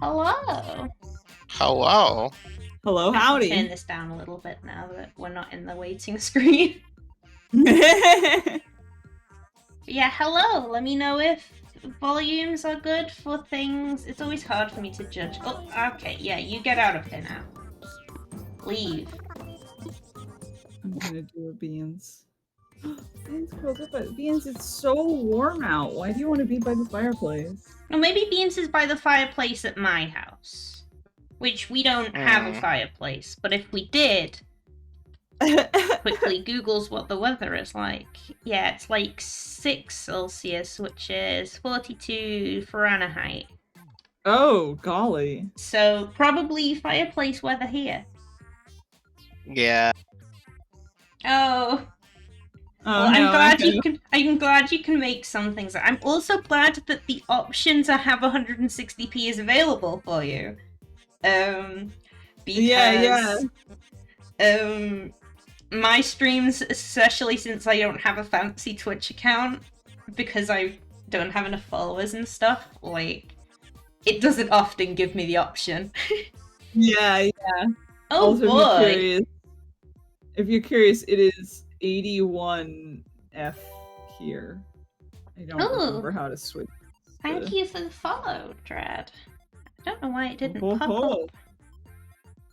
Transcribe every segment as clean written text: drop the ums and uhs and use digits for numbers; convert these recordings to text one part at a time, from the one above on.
Hello. Hello. Hello, Turn howdy. this down a little bit now that we're not in the waiting screen. Yeah, hello. Let me know if volumes are good for things. It's always hard for me to judge. Oh, okay. Yeah, you get out of here now. Leave. I'm gonna do a Beans. Beans curled up, but Beans, it's so warm out. Why do you want to be by the fireplace? Well, maybe Beans is by the fireplace at my house. Which we don't have a fireplace, but if we did, quickly Googles what the weather is like. Yeah, it's like 6 Celsius, which is 42 Fahrenheit. Oh, golly. So, probably fireplace weather here. Yeah. Oh. Well, no, I'm glad you can make some things. I'm also glad that the option to have 160p is available for you. Because my streams, especially since I don't have a fancy Twitch account, because I don't have enough followers and stuff, like, it doesn't often give me the option. Yeah. Oh also, boy! If you're curious, it is 81F here. I don't remember how to switch. Thank you for the follow, Dread. I don't know why it didn't pop up.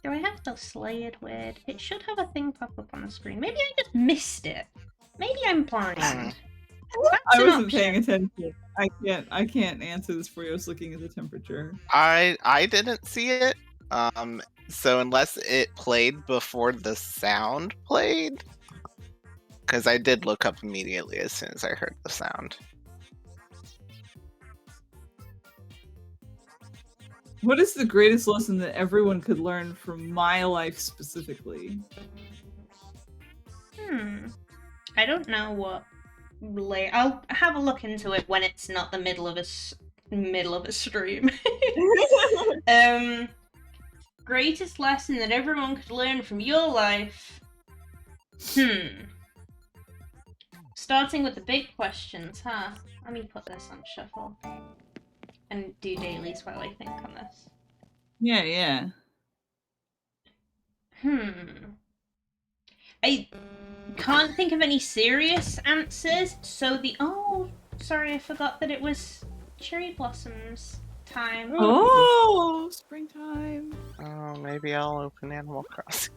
Do I have to slay it weird? It should have a thing pop up on the screen. Maybe I just missed it. Maybe I'm blind. I wasn't paying attention. I can't answer this for you. I was looking at the temperature. I didn't see it. So unless it played before the sound played, because I did look up immediately as soon as I heard the sound. What is the greatest lesson that everyone could learn from my life specifically? I don't know what. I'll have a look into it when it's not the middle of a stream. Greatest lesson that everyone could learn from your life. Starting with the big questions, huh? Let me put this on shuffle and do dailies while I think on this. Yeah. I can't think of any serious answers, so sorry, I forgot that it was cherry blossoms time. Oh, springtime. Oh, maybe I'll open Animal Crossing.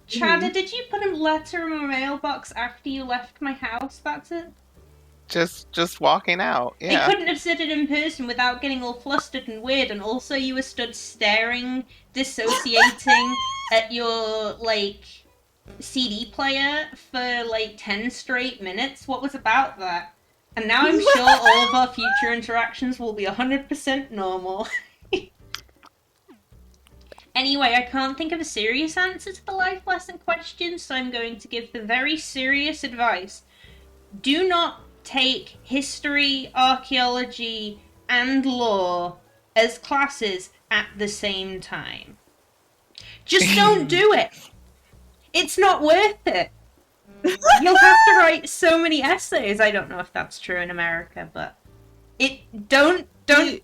Chada, did you put a letter in my mailbox after you left my house? That's it? Just walking out, I yeah. couldn't have said it in person without getting all flustered and weird, and also you were stood staring, dissociating at your, like, CD player for, like, 10 straight minutes. What was about that? And now I'm sure all of our future interactions will be 100% normal. Anyway, I can't think of a serious answer to the life lesson question, so I'm going to give the very serious advice. Do not take history, archaeology, and law as classes at the same time. Just don't do it. It's not worth it. You'll have to write so many essays. I don't know if that's true in America, but don't do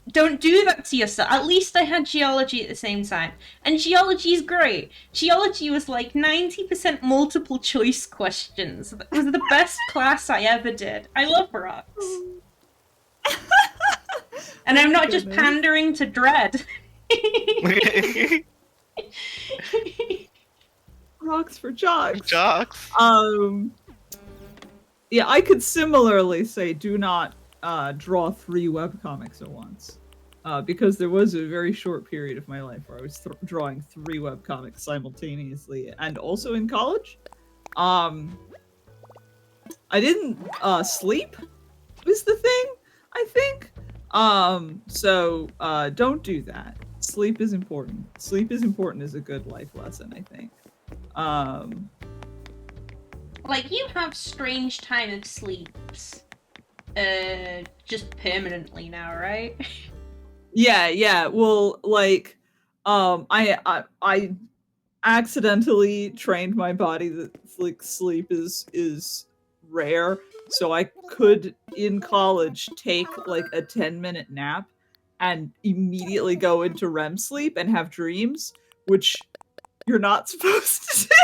that to yourself. At least I had geology at the same time. And geology is great. Geology was like 90% multiple choice questions. It was the best class I ever did. I love rocks. And I'm not just pandering to dread. Rocks for jocks. Jocks. Yeah, I could similarly say do not draw 3 webcomics at once. Because there was a very short period of my life where I was drawing 3 webcomics simultaneously, and also in college. I didn't sleep was the thing, I think. So don't do that. Sleep is important. Sleep is important as a good life lesson, I think. Like, you have strange time of sleeps. Just permanently now, right? Yeah. Well, like, I accidentally trained my body that like sleep is rare, so I could in college take like a 10-minute nap and immediately go into REM sleep and have dreams, which you're not supposed to do.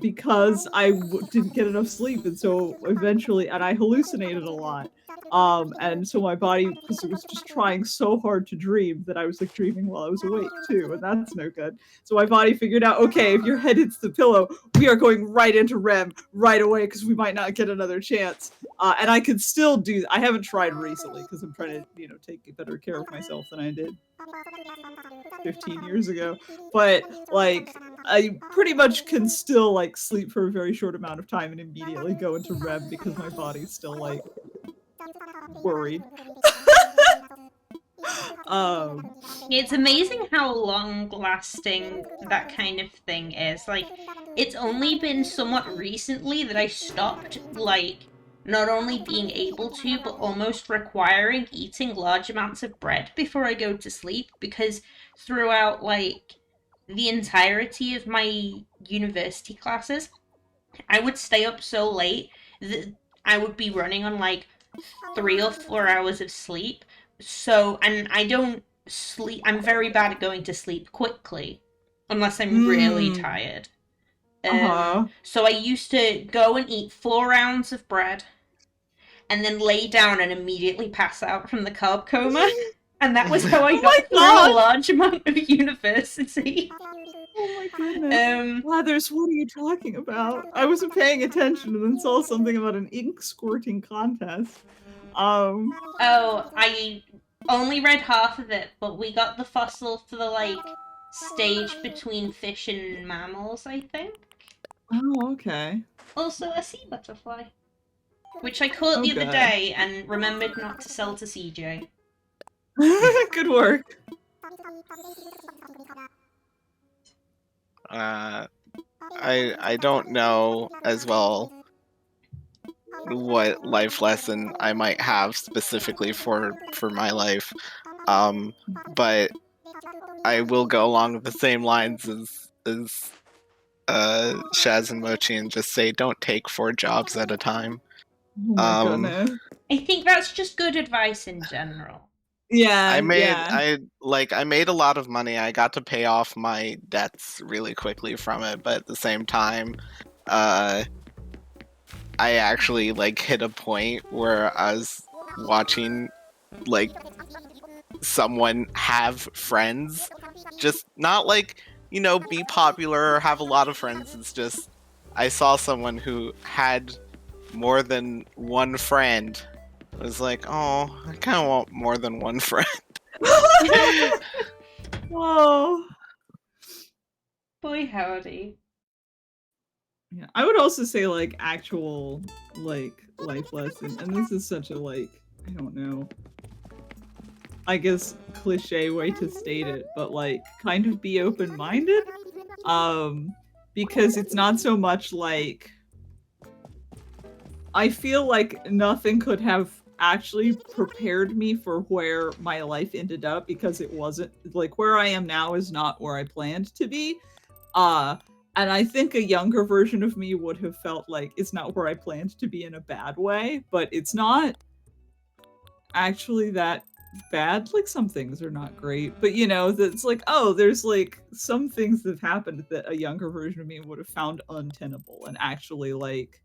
Because I didn't get enough sleep, and so eventually, and I hallucinated a lot. And so my body, because it was just trying so hard to dream, that I was like dreaming while I was awake too, and that's no good. So my body figured out, okay, if your head hits the pillow, we are going right into REM right away because we might not get another chance. And I could still do. I haven't tried recently because I'm trying to, take better care of myself than I did 15 years ago. But like, I pretty much can still like sleep for a very short amount of time and immediately go into REM because my body's still like worried. It's amazing how long-lasting that kind of thing is. Like, it's only been somewhat recently that I stopped, like, not only being able to, but almost requiring eating large amounts of bread before I go to sleep, because throughout, like, the entirety of my university classes, I would stay up so late that I would be running on, like, 3 or 4 hours of sleep. So, and I don't sleep, I'm very bad at going to sleep quickly, unless I'm really tired. So I used to go and eat 4 rounds of bread, and then lay down and immediately pass out from the carb coma. And that was how I got through a large amount of university. Oh my goodness. Lathers, what are you talking about? I wasn't paying attention and then saw something about an ink squirting contest. Oh, I only read half of it, but we got the fossil for the, like, stage between fish and mammals, I think. Oh, okay. Also a sea butterfly, which I caught the other day and remembered not to sell to CJ. Good work. I don't know as well what life lesson I might have specifically for my life, but I will go along the same lines as Shaz and Mochi and just say, don't take 4 jobs at a time. Oh my goodness. I think that's just good advice in general. Yeah, I yeah. made a lot of money. I got to pay off my debts really quickly from it, but at the same time, I actually like hit a point where I was watching like someone have friends, just not like, you know, be popular or have a lot of friends. It's just I saw someone who had more than one friend. I was like, oh, I kind of want more than one friend. Whoa. Boy howdy. Yeah, I would also say like actual like life lesson, and this is such a like, I don't know, I guess cliche way to state it, but like kind of be open-minded. Because it's not so much like, I feel like nothing could have actually prepared me for where my life ended up, because it wasn't like where I am now is not where I planned to be. And I think a younger version of me would have felt like it's not where I planned to be in a bad way, but it's not actually that bad. Like some things are not great, but you know, that's like, oh, there's like some things that have happened that a younger version of me would have found untenable, and actually like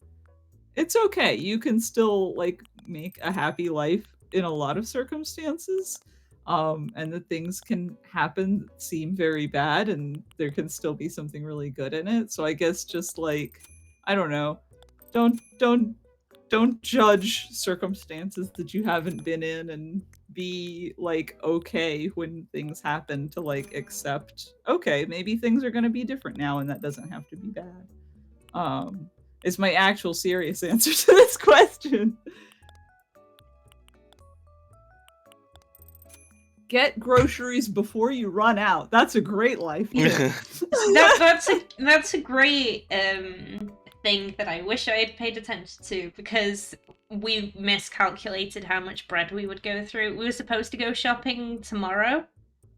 it's okay. You can still like make a happy life in a lot of circumstances. And that things can happen that seem very bad, and there can still be something really good in it. So I guess just like, I don't know, don't judge circumstances that you haven't been in, and be like okay when things happen, to like accept, okay, maybe things are going to be different now, and that doesn't have to be bad. Is my actual serious answer to this question. Get groceries before you run out. That's a great life tip. That's a great thing that I wish I had paid attention to, because we miscalculated how much bread we would go through. We were supposed to go shopping tomorrow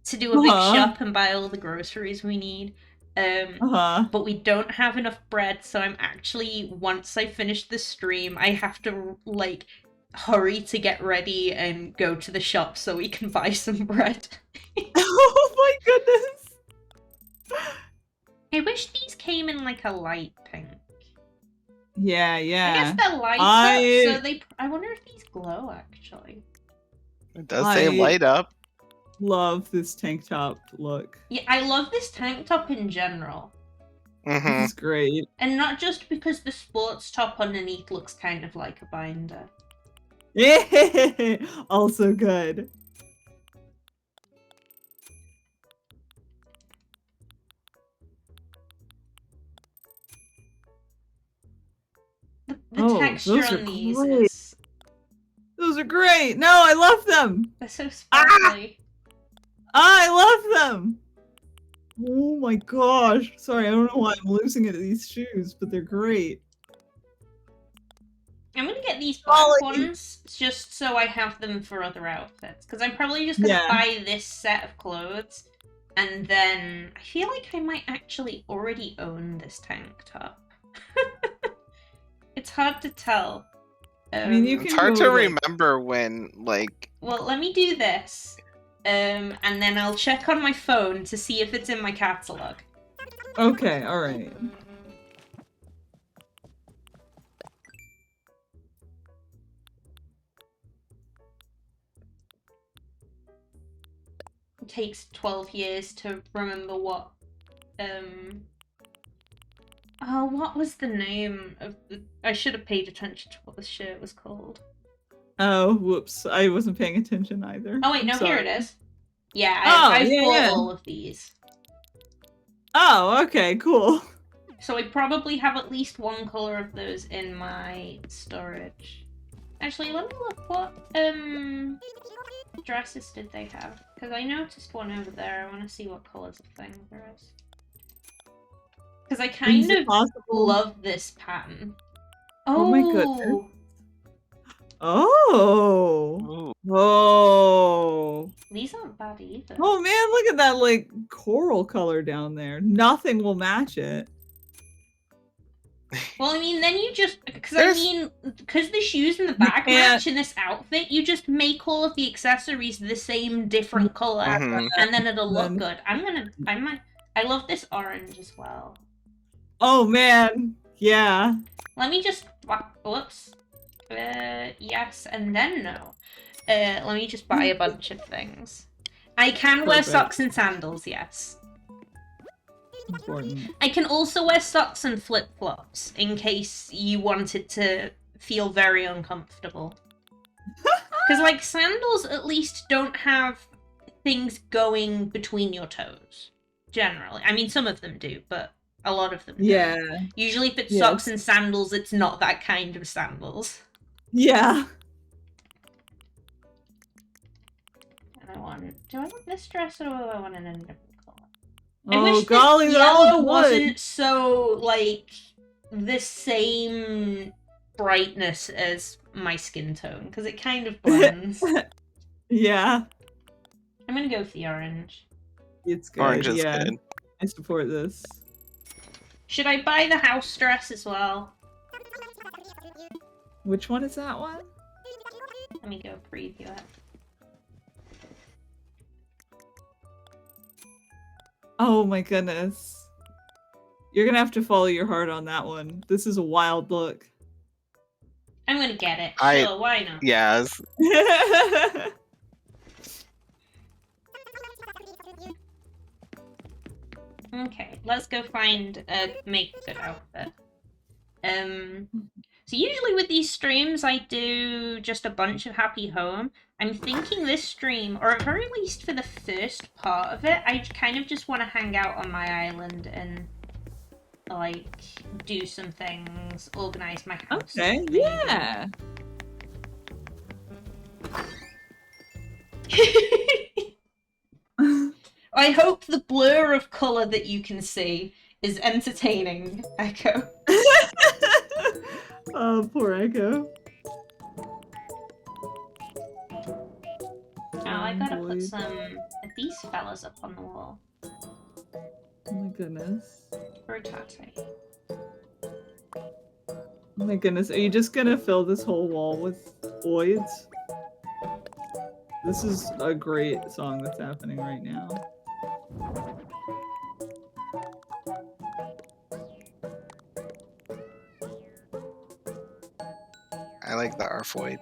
to do a big shop and buy all the groceries we need. But we don't have enough bread, so I'm actually, once I finish the stream, I have to like hurry to get ready and go to the shop so we can buy some bread. Oh my goodness. I wish these came in like a light pink. Yeah. I guess they're light up, so they. I wonder if these glow actually. It does say light up. Love this tank top look. Yeah, I love this tank top in general. This is great. And not just because the sports top underneath looks kind of like a binder. Yeah, also good. The texture on these is... Those are great! No, I love them! They're so sparkly. I love them! Oh my gosh. Sorry, I don't know why I'm losing it at these shoes, but they're great. I'm gonna get these black ones just so I have them for other outfits, because I'm probably just gonna buy this set of clothes, and then I feel like I might actually already own this tank top. It's hard to tell. I mean, it's hard to remember when, like... Well, let me do this, and then I'll check on my phone to see if it's in my catalog. Okay, alright. It takes 12 years to remember what, Oh, what was the name of the... I should have paid attention to what the shirt was called. Oh, whoops. I wasn't paying attention either. Oh wait, no, here it is. Yeah, I bought all of these. Oh, okay, cool. So I probably have at least one color of those in my storage. Actually, let me look what dresses did they have? Because I noticed one over there. I want to see what colors of thing there is. Because I kind of love this pattern. Oh my goodness. Oh. Oh. These aren't bad either. Oh man, look at that like coral color down there. Nothing will match it. Well, I mean, then you just because There's- because the shoes and the bag can't- match in this outfit, you just make all of the accessories the same different color, Mhm. and then it'll look Then- good. I love this orange as well. Oh man, yeah. Let me just whoops. Yes and then no. Let me just buy a bunch of things. I can wear Perfect. socks and sandals, yes. Important. I can also wear socks and flip-flops in case you wanted to feel very uncomfortable. Because, like, sandals at least don't have things going between your toes. Generally. I mean, some of them do, but a lot of them don't. Yeah. Usually if it's Yes. socks and sandals, it's not that kind of sandals. Yeah. And do I want this dress or do I want an different color? Oh I wish golly, this they're all yellow good. wasn't so, like, the same brightness as my skin tone, because it kind of blends. Yeah. I'm gonna go for the orange. It's good. Orange is yeah. good. I support this. Should I buy the house dress as well? Which one is that one? Let me go preview it. Oh my goodness. You're gonna have to follow your heart on that one. This is a wild look. I'm gonna get it. I- Sure, why not? Yes. Okay, let's go find a make a good outfit. So usually with these streams, I do just a bunch of Happy Home. I'm thinking this stream, or at very least for the first part of it, I kind of just want to hang out on my island and, like, do some things, organize my house. Okay, maybe. yeah. I hope the blur of colour that you can see is entertaining, Echo. Oh, poor Echo. Oh, I gotta put Boyd. some of these fellas up on the wall. Oh my goodness. Rotate. Oh my goodness. Are you just gonna fill this whole wall with voids? This is a great song that's happening right now. I like the Arfoid.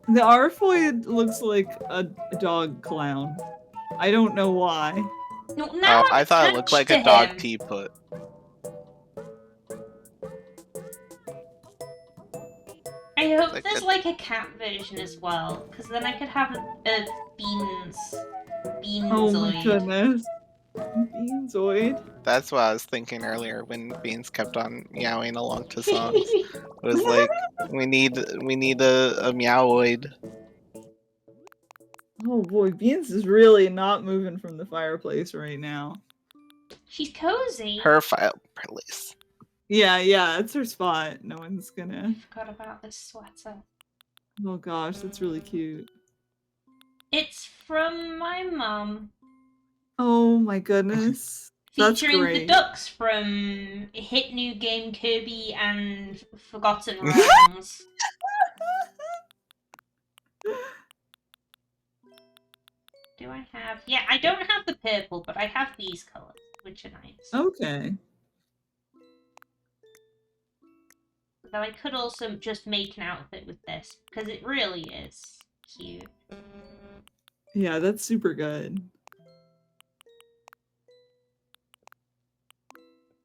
The Arfoid looks like a dog clown. I don't know why. No, now Oh, I'm I thought it looked like attached a to dog him. teapot. I hope Like there's a- like a cat version as well, because then I could have a beanzoid. Oh my goodness. Beanzoid. That's what I was thinking earlier when Beans kept on meowing along to songs. It was like we need a meowoid. Oh boy, Beans is really not moving from the fireplace right now. She's cozy. Her fireplace. Yeah, yeah, it's her spot. No one's gonna. Forgot about this sweater. Oh gosh, that's really cute. It's from my mum, Oh my goodness. That's featuring the great. ducks from Hit New Game Kirby and Forgotten Realms. Do I have? Yeah, I don't have the purple, but I have these colors, which are nice. Okay. Though I could also just make an outfit with this, because it really is cute. Yeah, that's super good.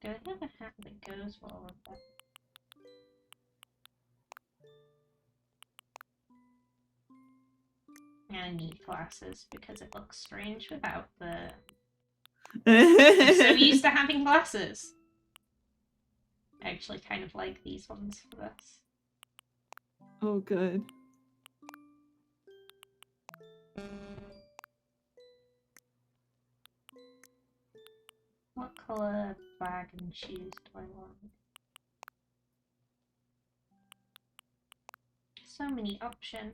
Do I have a hat that goes well with that? I need glasses because it looks strange without the... I'm so used to having glasses. I actually kind of like these ones for this. Oh, good. What colour bag and shoes do I want? So many options.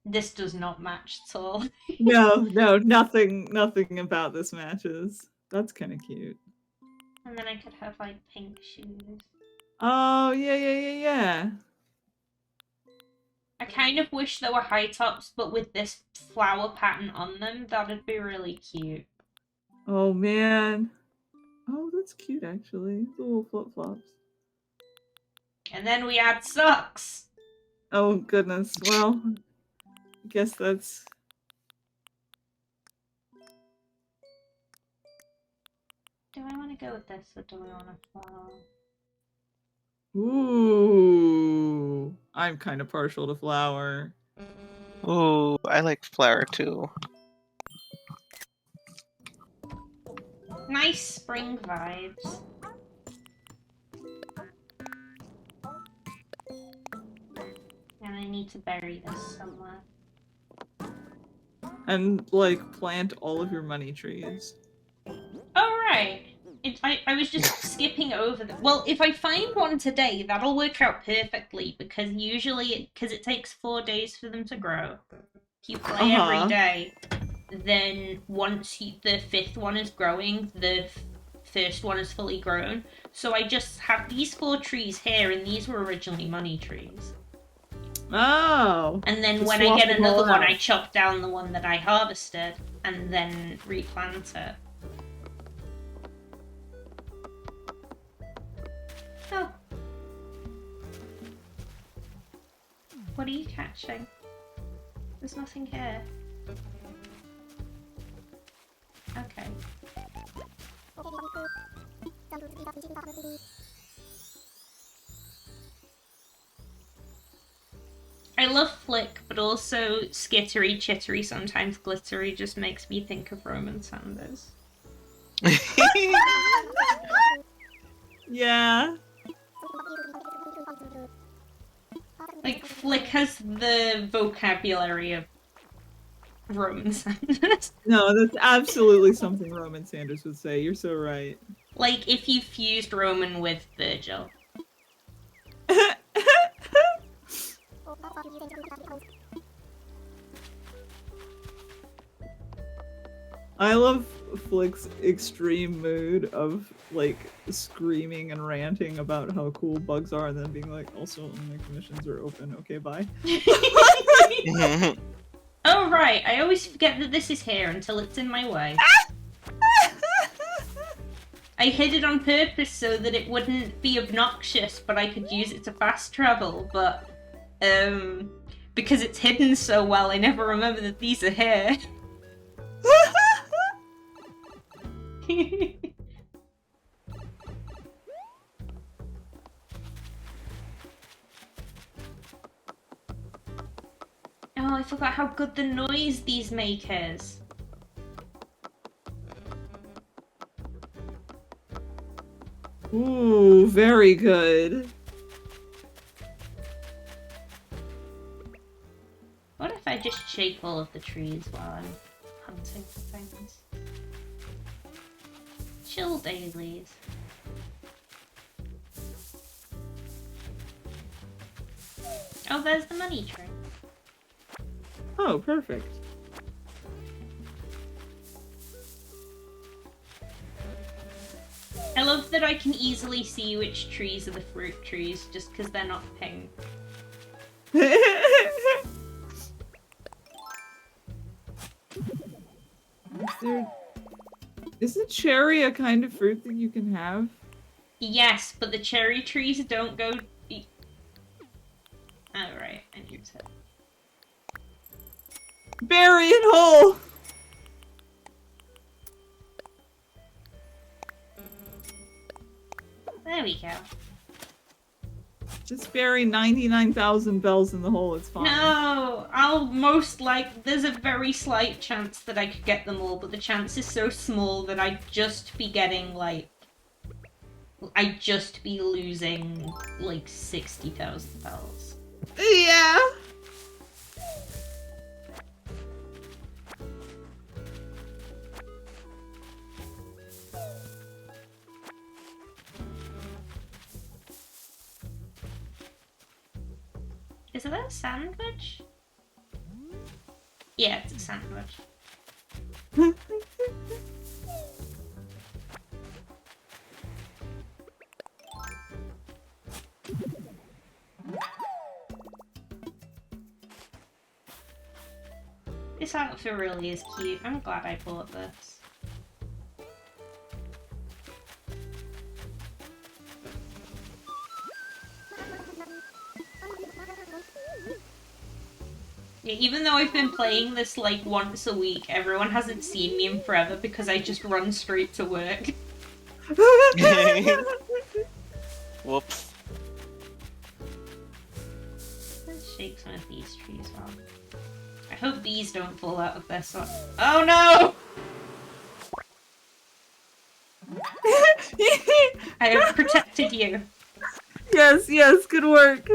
This does not match at all. No, nothing about this matches. That's kind of cute. And then I could have, like, pink shoes. Oh, yeah. I kind of wish there were high tops, but with this flower pattern on them, that'd be really cute. Oh, man. Oh, that's cute, actually. The little flip-flops. And then we add socks. Oh, goodness. Well, I guess that's... Do I want to go with this, or do I want to flower? Ooh. I'm kind of partial to flower. Ooh, I like flower too. Nice spring vibes. And I need to bury this somewhere. And, like, plant all of your money trees. Oh, right. I was just skipping over them. Well, if I find one today, that'll work out perfectly, because usually, because it takes 4 days for them to grow. If you play every day, then once the 5th one is growing, the first one is fully grown. So I just have these 4 trees here, and these were originally money trees. Oh. And then when I get another one, I chop down the one that I harvested, and then replant it. Oh. What are you catching? There's nothing here. Okay. I love Flick, but also skittery, chittery, sometimes glittery just makes me think of Roman Sanders. Yeah. Like, Flick has the vocabulary of Roman Sanders. No, that's absolutely something Roman Sanders would say. You're so right. Like, if you fused Roman with Virgil. I love Flick's extreme mood of, like, screaming and ranting about how cool bugs are and then being like, also, my commissions are open. Okay, bye. Oh, right. I always forget that this is here until it's in my way. I hid it on purpose so that it wouldn't be obnoxious, but I could use it to fast travel, but, because it's hidden so well, I never remember that these are here. Oh, I forgot how good the noise these make is. Ooh, very good. What if I just shake all of the trees while I'm hunting for things? Chill dailies. Oh, there's the money tree. Oh, perfect. I love that I can easily see which trees are the fruit trees just because they're not pink. Isn't cherry a kind of fruit that you can have? Yes, but the cherry trees don't go... Alright, I need to... Berry and hole! There we go. Just bury 99,000 bells in the hole, it's fine. No! There's a very slight chance that I could get them all, but the chance is so small that I'd just be getting, like... I'd just be losing, like, 60,000 bells. Yeah! Is that a sandwich? Yeah, it's a sandwich. This outfit really is cute. I'm glad I bought this. Yeah, even though I've been playing this like once a week, everyone hasn't seen me in forever because I just run straight to work. Whoops. Let's shake some of these trees off. I hope these don't fall out of their sock. Oh no! I have protected you. Yes, yes, good work.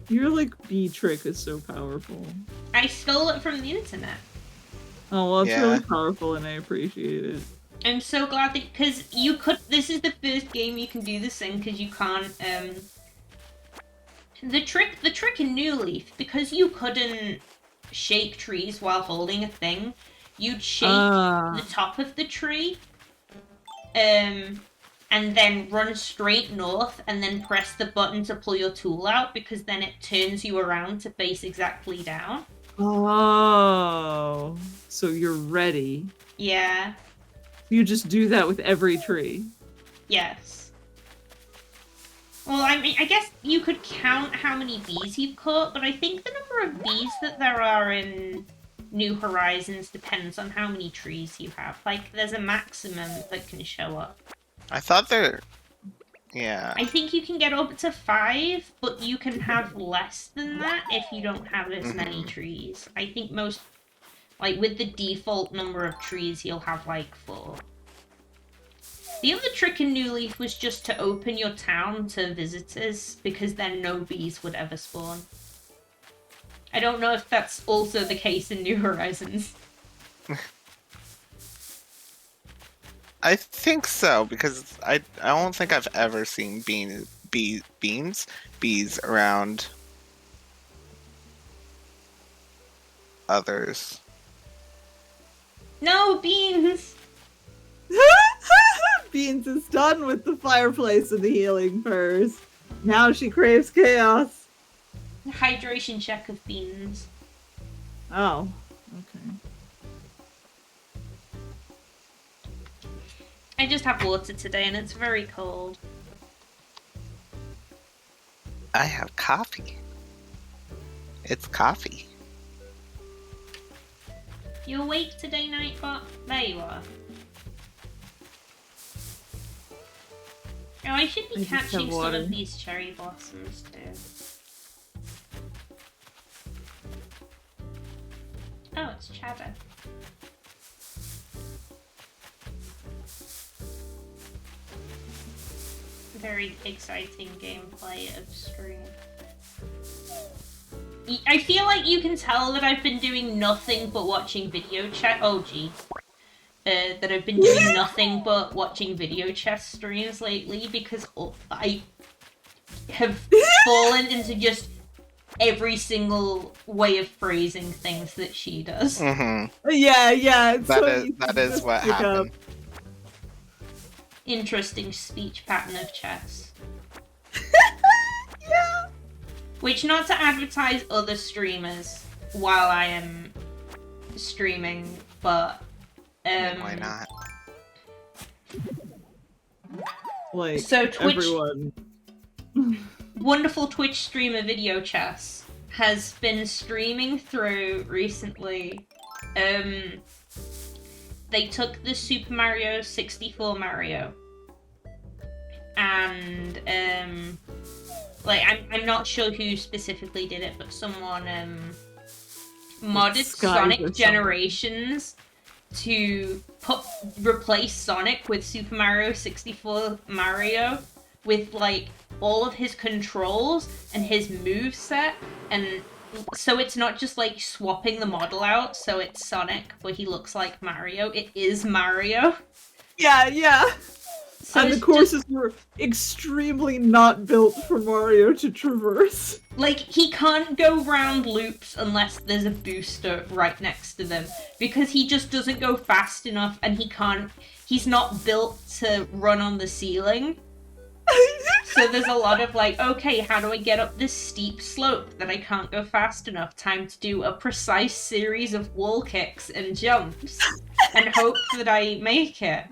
Your like bee trick is so powerful. I stole it from the internet. Oh well, it's Yeah. really powerful and I appreciate it. I'm so glad that, because you could, this is the first game you can do this in, because you can't, the trick in New Leaf, because you couldn't shake trees while holding a thing, you'd shake the top of the tree, and then run straight north, and then press the button to pull your tool out, because then it turns you around to face exactly down. Oh, so you're ready. Yeah. You just do that with every tree. Yes. Well, I mean, I guess you could count how many bees you've caught, but I think the number of bees that there are in New Horizons depends on how many trees you have. Like, there's a maximum that can show up. I thought there. Yeah. I think you can get up to 5, but you can have less than that if you don't have as many trees. I think most, like, with the default number of trees, you'll have, like, 4. The other trick in New Leaf was just to open your town to visitors, because then no bees would ever spawn. I don't know if that's also the case in New Horizons. I think so, because I don't think I've ever seen bees around others. No, beans! Beans is done with the fireplace and the healing furs. Now she craves chaos. Hydration check of beans. Oh, okay. I just have water today and it's very cold. I have coffee. It's coffee. You awake today, Nightbot? There you are. Oh, I should be I just have catching some water. of these cherry blossoms too. Oh, it's Cheddar. Very exciting gameplay of stream. I feel like you can tell that I've been doing nothing but watching video chat. Oh, gee. That I've been doing nothing but watching video chess streams lately because I have fallen into just every single way of phrasing things that she does. Mm-hmm. Yeah. It's so easy That to is just what pick up. happened. Interesting speech pattern of chess. Yeah. Which, not to advertise other streamers while I am streaming, but Why not? Like, So Twitch- everyone. wonderful Twitch streamer Video Chess has been streaming through recently. They took the Super Mario 64 Mario and like I'm not sure who specifically did it, but someone modded Skies or Sonic something. Generations to replace Sonic with Super Mario 64 Mario with like all of his controls and his moveset, and so it's not just like swapping the model out so it's Sonic but he looks like Mario. It is Mario. Yeah. So and the it's courses were extremely not built for Mario to traverse. like, he can't go round loops unless there's a booster right next to them, because he just doesn't go fast enough, and he's not built to run on the ceiling. So there's a lot of like, okay, how do I get up this steep slope that I can't go fast enough? Time to do a precise series of wall kicks and jumps and hope that I make it.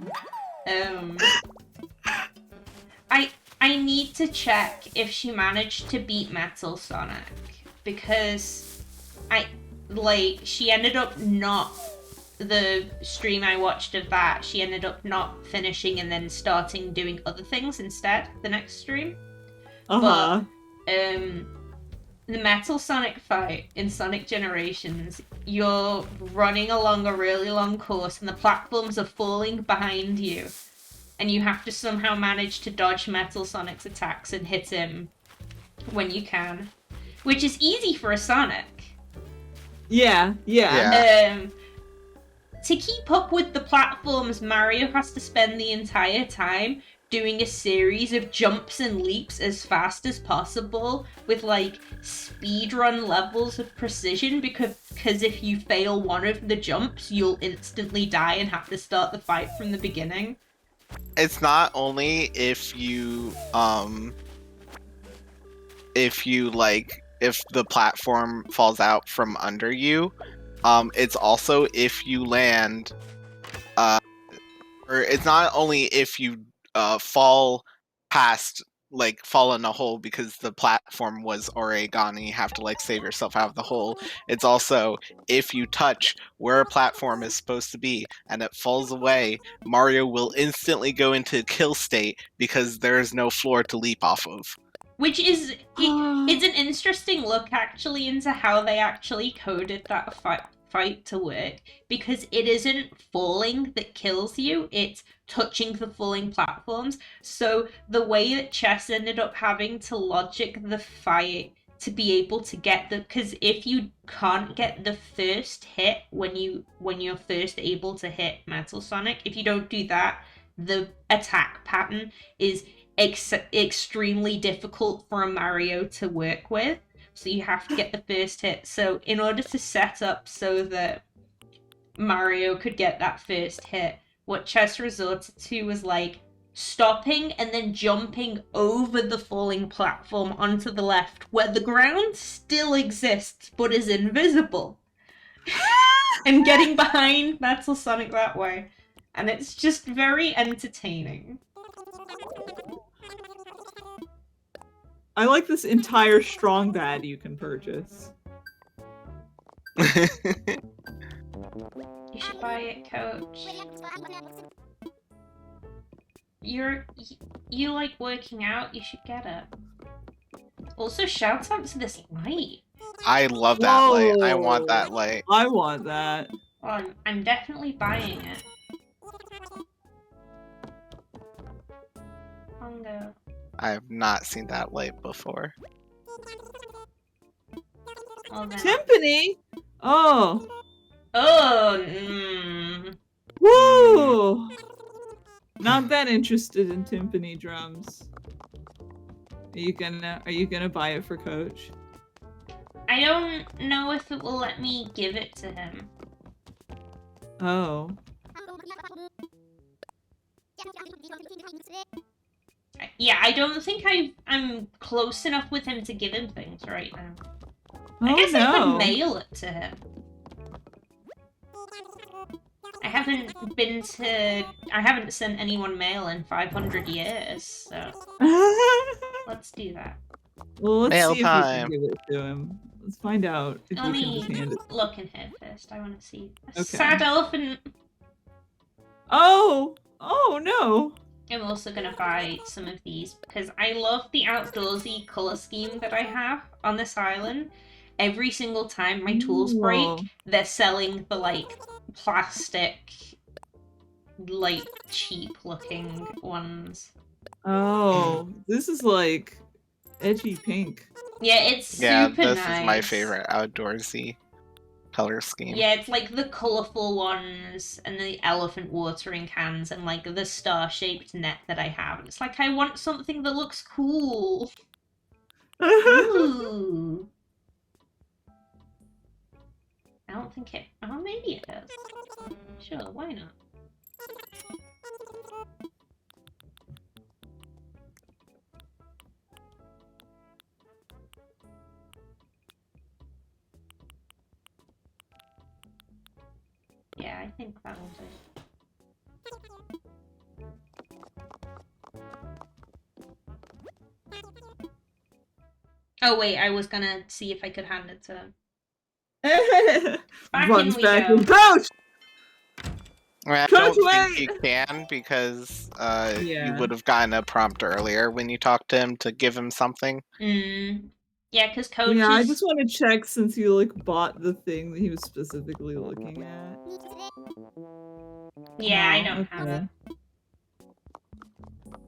I need to check if she managed to beat Metal Sonic, because she ended up not, the stream I watched of that, she ended up not finishing and then starting doing other things instead the next stream. Uh-huh. But the Metal Sonic fight in Sonic Generations, you're running along a really long course and the platforms are falling behind you, and you have to somehow manage to dodge Metal Sonic's attacks and hit him when you can, which is easy for a Sonic. Yeah. To keep up with the platforms, Mario has to spend the entire time doing a series of jumps and leaps as fast as possible with like speedrun levels of precision, because if you fail one of the jumps, you'll instantly die and have to start the fight from the beginning. It's not only if you if the platform falls out from under you, it's also if you land, or it's not only if you fall past, like fall in a hole because the platform was origami, you have to like save yourself out of the hole. It's also if you touch where a platform is supposed to be and it falls away, Mario will instantly go into kill state because there is no floor to leap off of. Which is, it's an interesting look actually into how they actually coded that fight to work, because it isn't falling that kills you, it's touching the falling platforms. So the way that Chess ended up having to logic the fight to be able to get because if you can't get the first hit when you're first able to hit Metal Sonic, if you don't do that, the attack pattern is extremely difficult for a Mario to work with. So you have to get the first hit. So in order to set up so that Mario could get that first hit, what Chess resorted to was like stopping and then jumping over the falling platform onto the left, where the ground still exists but is invisible, and getting behind Metal Sonic that way. And it's just very entertaining. I like this entire strong bad you can purchase. You should buy it, Coach. You like working out, you should get it. Also, shout out to this light. I love that light. I want that light. I want that. Well, I'm definitely buying it. Hongo. I have not seen that light before. Well, then. Timpani? Oh. Oh, Woo! Not that interested in timpani drums. Are you gonna buy it for Coach? I don't know if it will let me give it to him. Oh. Yeah, I don't think I'm close enough with him to give him things right now. Oh, I guess I no. could mail it to him. I haven't sent anyone mail in 500 years, so let's do that. Well, let's Mail see if time. we can give it to him. Let's find out if Let we can just me hand it. look in here first. I want to see. A Okay. sad elephant. Oh! Oh no! I'm also gonna buy some of these because I love the outdoorsy color scheme that I have on this island. Every single time my tools break, Whoa. they're selling the like plastic, like cheap looking ones. Oh, this is like edgy pink. Yeah, it's Yeah, super this nice. is my favorite outdoorsy. color scheme. Yeah, it's like the colourful ones and the elephant watering cans and like the star-shaped net that I have. And it's like I want something that looks cool. Ooh. I don't think it... Oh, maybe it does. Sure, why not? Yeah, I think that will do. Oh wait, I was gonna see if I could hand it to him. Back Runs in we back go. and coach! I Coach, don't wait! think you can because you Yeah. would have gotten a prompt earlier when you talked to him to give him something. Yeah, because Coach Yeah, I is... just want to check since you like bought the thing that he was specifically looking at. Yeah, I No, don't have okay. it.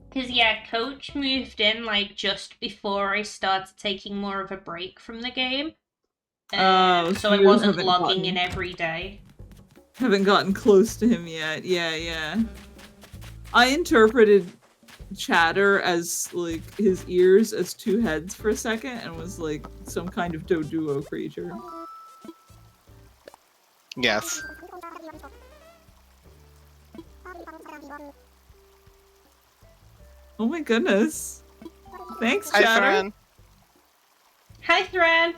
Because, yeah, Coach moved in, like, just before I started taking more of a break from the game. Oh, So so I you wasn't haven't logging in gotten- every day. Haven't gotten close to him yet. Yeah. I interpreted Chatter as like his ears as two heads for a second and was like some kind of Doduo creature. Yes. Oh my goodness. Thanks, Hi, Chatter. Thran. Hi, Thran!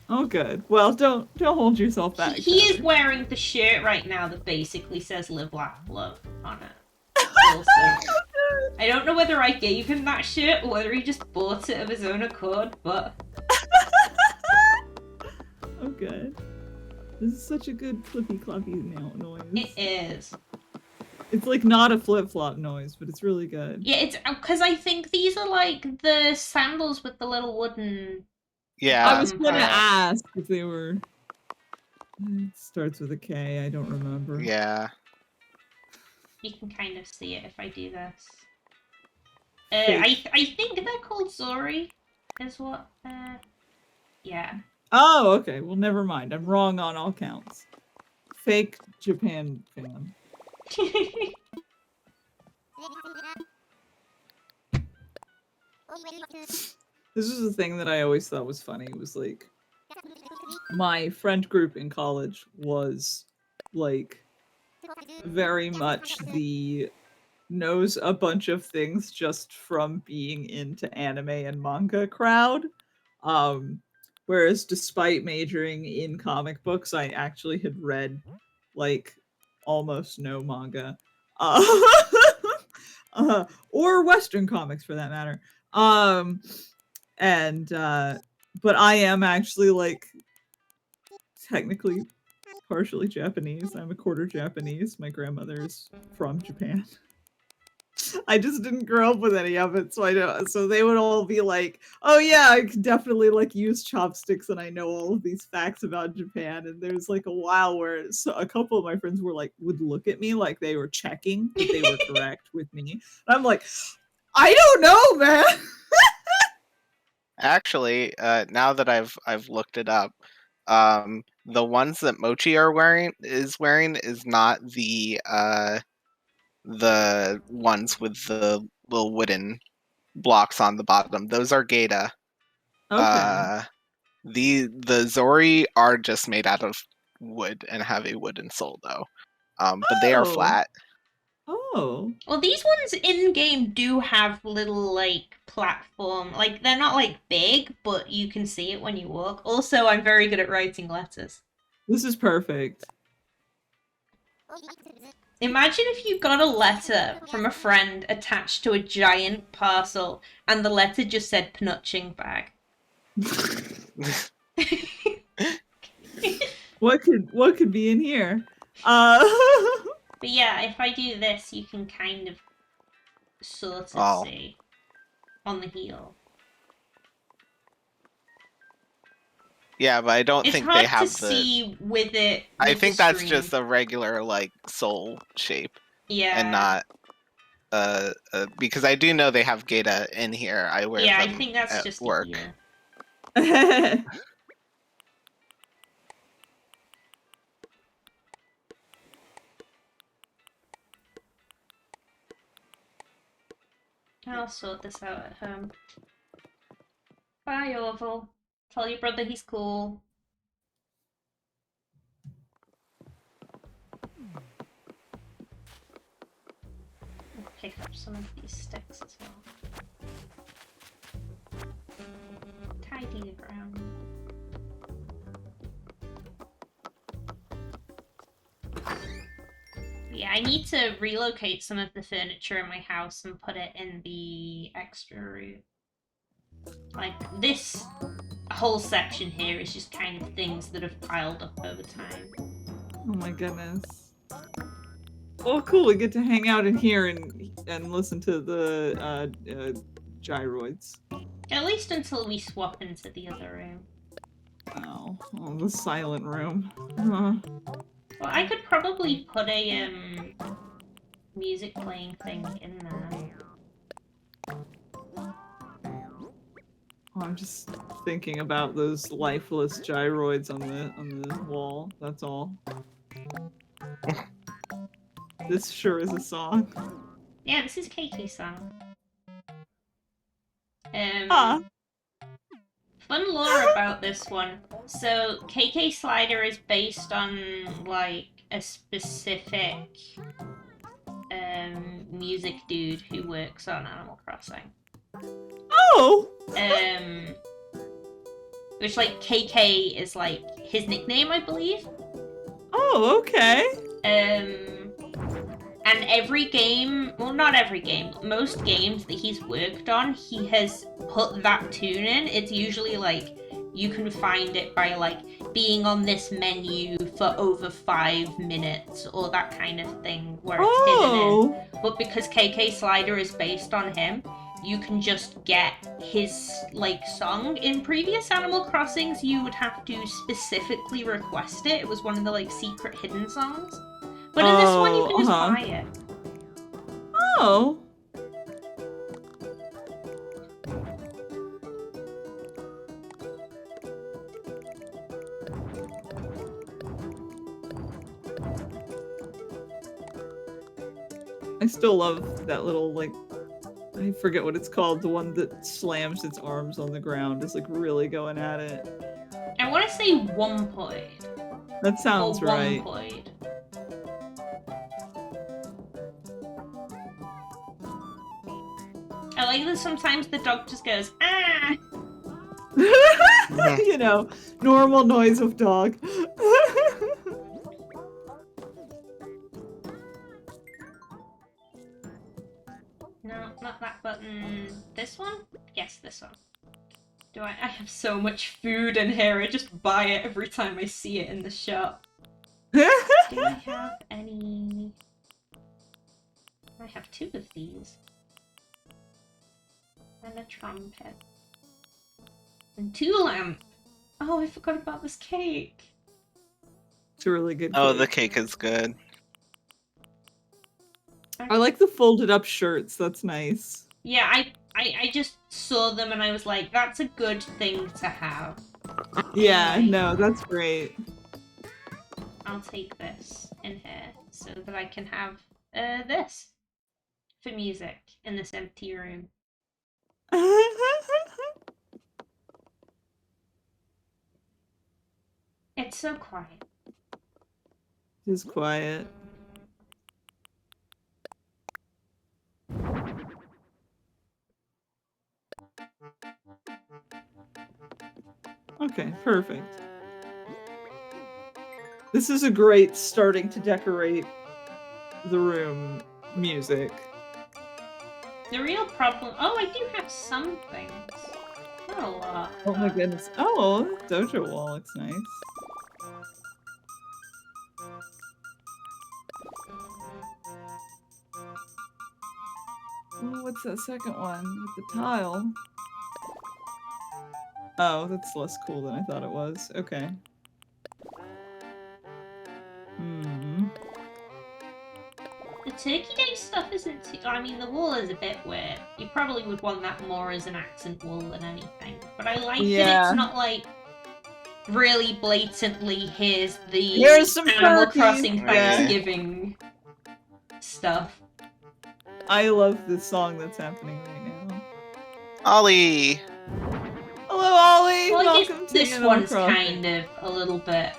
Oh good. Well, don't hold yourself back. He is Chatter. wearing the shirt right now that basically says Live, Laugh, Love on it. Also. I don't know whether I gave him that shirt or whether he just bought it of his own accord, but... Oh good. This is such a good flippy cloppy noise. It is. It's like not a flip-flop noise, but it's really good. Yeah, it's because I think these are like the sandals with the little wooden... Yeah. I was gonna part. ask if they were... It starts with a K, I don't remember. Yeah. You can kind of see it if I do this. I think they're called Zori, is what, yeah. Oh, okay. Well, never mind. I'm wrong on all counts. Fake Japan fan. This was the thing that I always thought was funny. It was like, my friend group in college was like very much the knows a bunch of things just from being into anime and manga crowd. Whereas despite majoring in comic books, I actually had read like almost no manga. Or Western comics for that matter. But I am actually like technically partially Japanese. I'm a quarter Japanese. My grandmother is from Japan. I just didn't grow up with any of it, so I don't. So they would all be like, "Oh yeah, I can definitely like use chopsticks, and I know all of these facts about Japan." And there's like a while where a couple of my friends were like, would look at me like they were checking that they were correct with me, and I'm like, "I don't know, man." Actually, now that I've looked it up, the ones that Mochi is wearing is not the ones with the little wooden blocks on the bottom. Those are Geta. Okay. The Zori are just made out of wood and have a wooden sole though. But they are Oh. flat. Oh. Well, these ones in-game do have little, like, platform... Like, they're not, like, big, but you can see it when you walk. Also, I'm very good at writing letters. This is perfect. Imagine if you got a letter from a friend attached to a giant parcel, and the letter just said Pnutching bag. What could be in here? But yeah, if I do this, you can kind of sort of Oh. see on the heel. Yeah, but I don't It's think hard they have to the. see with it. I with think the that's screen. just a regular like soul shape Yeah. and not. because I do know they have Gata in here. I wear Yeah, I them think that's at just work. a ear. I'll sort this out at home. Bye, Orville. Tell your brother he's cool. I'll pick up some of these sticks as well. Tidy the ground. Yeah, I need to relocate some of the furniture in my house and put it in the extra room. Like, this whole section here is just kind of things that have piled up over time. Oh my goodness. Oh, cool. We get to hang out in here and listen to the gyroids. At least until we swap into the other room. Oh, the silent room. Well, I could probably put a music playing thing in there. I'm just thinking about those lifeless gyroids on the wall. That's all. This sure is a song. Yeah, this is KK's song. Fun lore about this one. So, KK Slider is based on, like, a specific music dude who works on Animal Crossing. Oh! Which, like, KK is, like, his nickname, I believe. Oh, okay. And every game, well, not every game, most games that he's worked on, he has put that tune in. It's usually like, you can find it by like being on this menu for over 5 minutes or that kind of thing where it's hidden in. But because KK Slider is based on him, you can just get his like song. In previous Animal Crossings, you would have to specifically request it. It was one of the like secret hidden songs. But in this one, you can just buy it. Oh. I still love that little, like, I forget what it's called, the one that slams its arms on the ground. It's like really going at it. I want to say Wumpoid. That sounds right. Wumpoid. I like that sometimes the dog just goes, ah! You know, normal noise of dog. No, not that button. This one? Yes, this one. I have so much food in here, I just buy it every time I see it in the shop. Do I have any... I have 2 of these. And a trumpet. And 2 lamp. Oh, I forgot about this cake. It's a really good cake. Oh, the cake is good. I like the folded up shirts. That's nice. Yeah, I just saw them and I was like, that's a good thing to have. Yeah, Anyway, no, that's great. I'll take this in here so that I can have this for music in this empty room. It's so quiet. Just quiet. Okay, perfect. This is a great starting to decorate the room music. The real problem... Oh, I do have some things. Not a lot. Oh my goodness. Oh, dojo wall looks nice. Oh, what's that second one with the tile? Oh, that's less cool than I thought it was. Okay. Turkey Day stuff isn't too... I mean, the wool is a bit weird. You probably would want that more as an accent wool than anything. But I like that it's not like really blatantly, here's some Animal turkey. Crossing Thanksgiving stuff. I love this song that's happening right now. Ollie! Hello, Ollie! Well, Welcome to this Animal one's Crossing. kind of a little bit...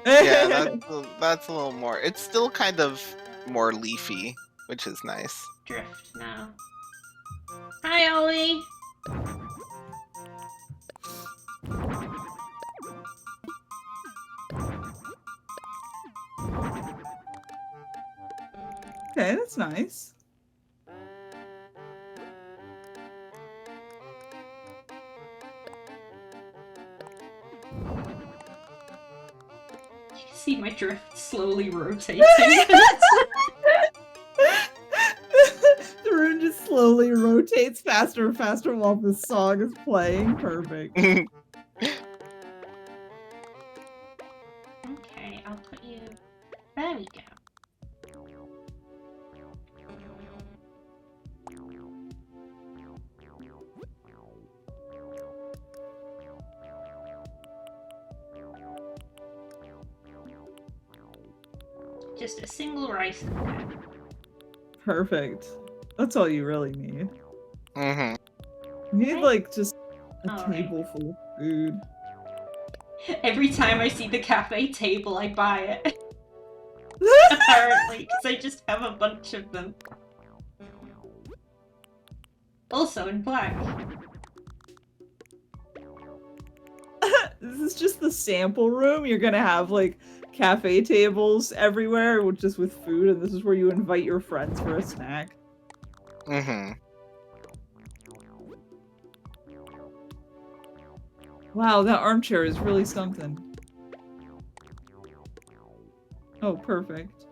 Yeah, that's a little more. It's still kind of more leafy, which is nice. drift now. Hi, Ollie! Okay, that's nice. You can see my drift slowly rotating. The room just slowly rotates faster and faster while the song is playing. Perfect. Okay, I'll put you... There we go. Just a single rice cooker. Perfect. That's all you really need. Mm-hmm. You need, like, just a All right. table full of food. Every time I see the cafe table, I buy it. Apparently, because I just have a bunch of them. Also in black. This is just the sample room. You're gonna have, like, cafe tables everywhere just with food, and this is where you invite your friends for a snack. Mm-hmm. Wow, that armchair is really something. Oh, perfect.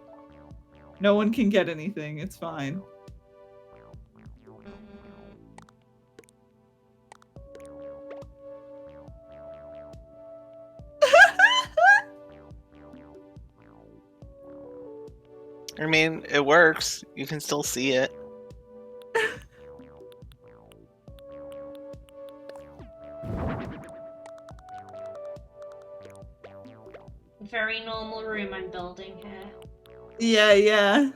No one can get anything. It's fine. I mean, it works. You can still see it. Very normal room I'm building here. Yeah, yeah.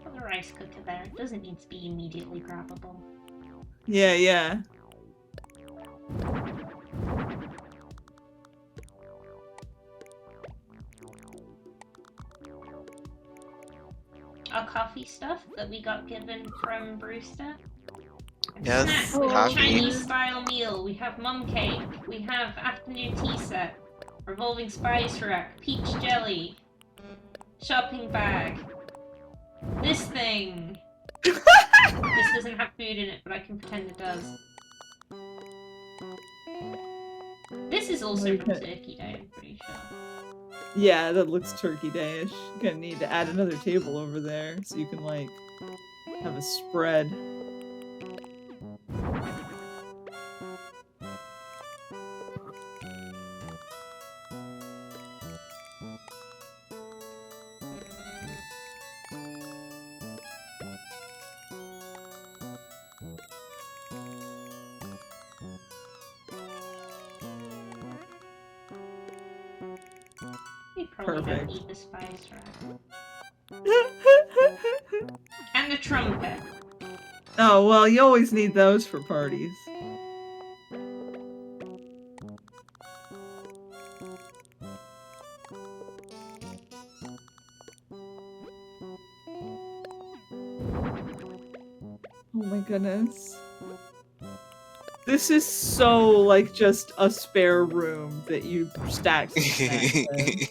Put the rice cooker there. It doesn't need to be immediately grabbable. Yeah, yeah. Our coffee stuff that we got given from Brewster. Yes, Snacks, we have coffee. Chinese style meal, we have mum cake, we have afternoon tea set, revolving spice rack, peach jelly, shopping bag, this thing. This doesn't have food in it, but I can pretend it does. This is also from Turkey Day, I'm pretty sure. Yeah, that looks Turkey Day-ish. You're gonna need to add another table over there so you can, like, have a spread. We probably don't Perfect. need the spice rack. And the trumpet. Oh, well, you always need those for parties. Oh my goodness. This is so, like, just a spare room that you stack some snacks in.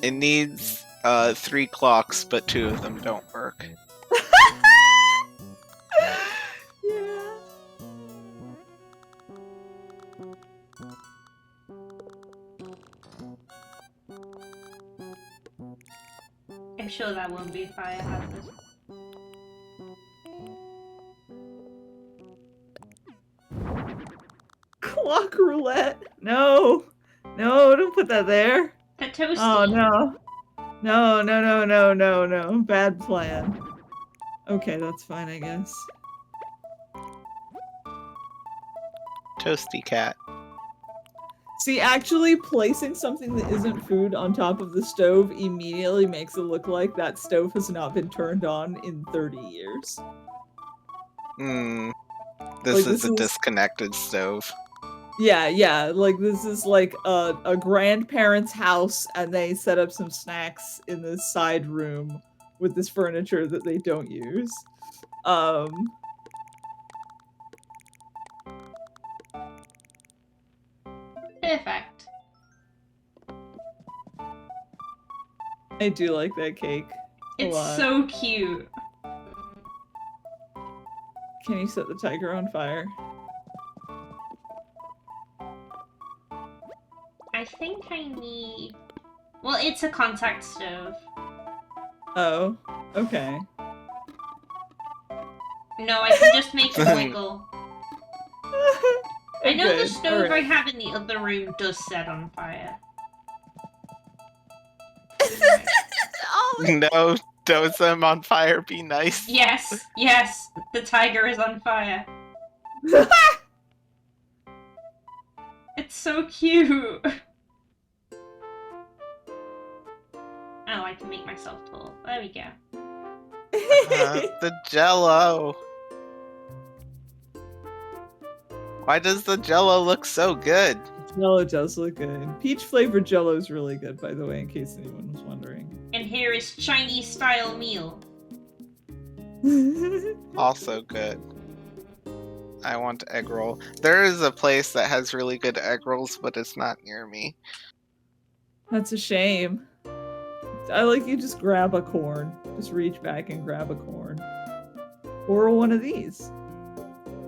It needs 3 clocks, but 2 of them don't work. Yeah. I'm sure that won't be fire hazard. roulette. No. No, don't put that there. The toasty. Oh, no. No, no, no, no, no, no. Bad plan. Okay, that's fine, I guess. Toasty cat. See, actually placing something that isn't food on top of the stove immediately makes it look like that stove has not been turned on in 30 years. Hmm. Like, This is a disconnected stove. Yeah, like this is like a grandparent's house and they set up some snacks in this side room with this furniture that they don't use. Perfect. I do like that cake. It's so cute. Can you set the tiger on fire? I think I need... Well, it's a contact stove. Oh, okay. No, I can just make it wiggle. I know the stove I have in the other room does set on fire. No, don't set him on fire, be nice. Yes, yes, the tiger is on fire. It's so cute. Oh, I can make myself tall. There we go. The Jello. Why does the Jello look so good? Jello does look good. Peach flavored Jello is really good, by the way, in case anyone was wondering. And here is Chinese style meal. Also good. I want egg roll. There is a place that has really good egg rolls, but it's not near me. That's a shame. I like you just grab a corn. Just reach back and grab a corn. Or one of these.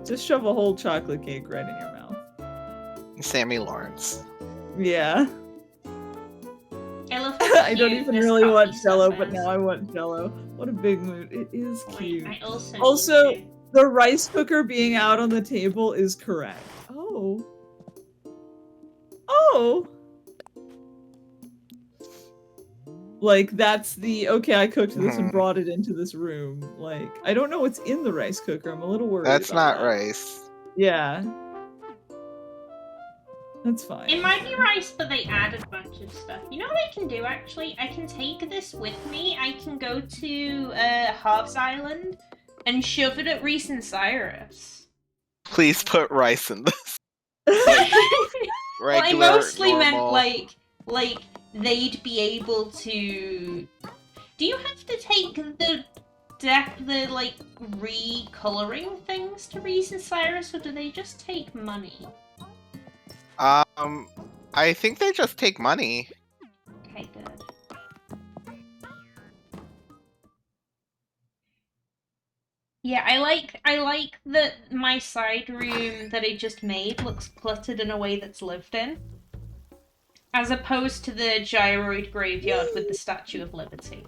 Just shove a whole chocolate cake right in your mouth. Sammy Lawrence. Yeah. I love I don't even really want Jello, but now I want Jello. What a big mood. It is cute. I Also, the rice cooker being out on the table is correct. Oh. Oh! Like, that's the, okay, I cooked this and brought it into this room. Like, I don't know what's in the rice cooker. I'm a little worried That's about not that. rice. Yeah. That's fine. It might be rice, but they added a bunch of stuff. You know what I can do, actually? I can take this with me. I can go to Harv's Island and shove it at Reese and Cyrus. Please put rice in this. Well, I Regular, mostly meant, normal. like, they'd be able to... Do you have to take the like, recoloring things to Reese and Cyrus, or do they just take money? I think they just take money. Okay, good. Yeah, I like that my side room that I just made looks cluttered in a way that's lived in. As opposed to the gyroid graveyard with the Statue of Liberty.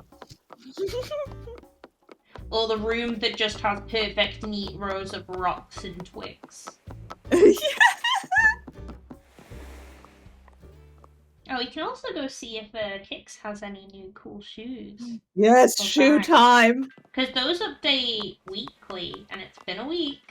Or the room that just has perfect neat rows of rocks and twigs. Oh, we can also go see if Kix has any new cool shoes. Yes, shoe time! Because those update weekly, and it's been a week.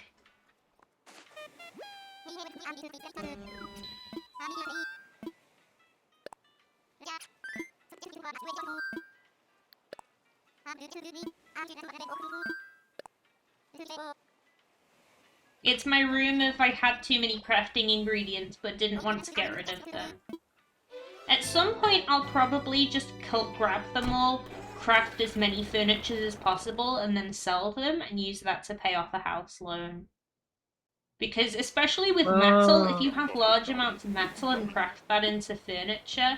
It's my room if I had too many crafting ingredients but didn't want to get rid of them. At some point I'll probably just grab them all, craft as many furniture as possible, and then sell them and use that to pay off a house loan. Because especially with metal, if you have large amounts of metal and craft that into furniture,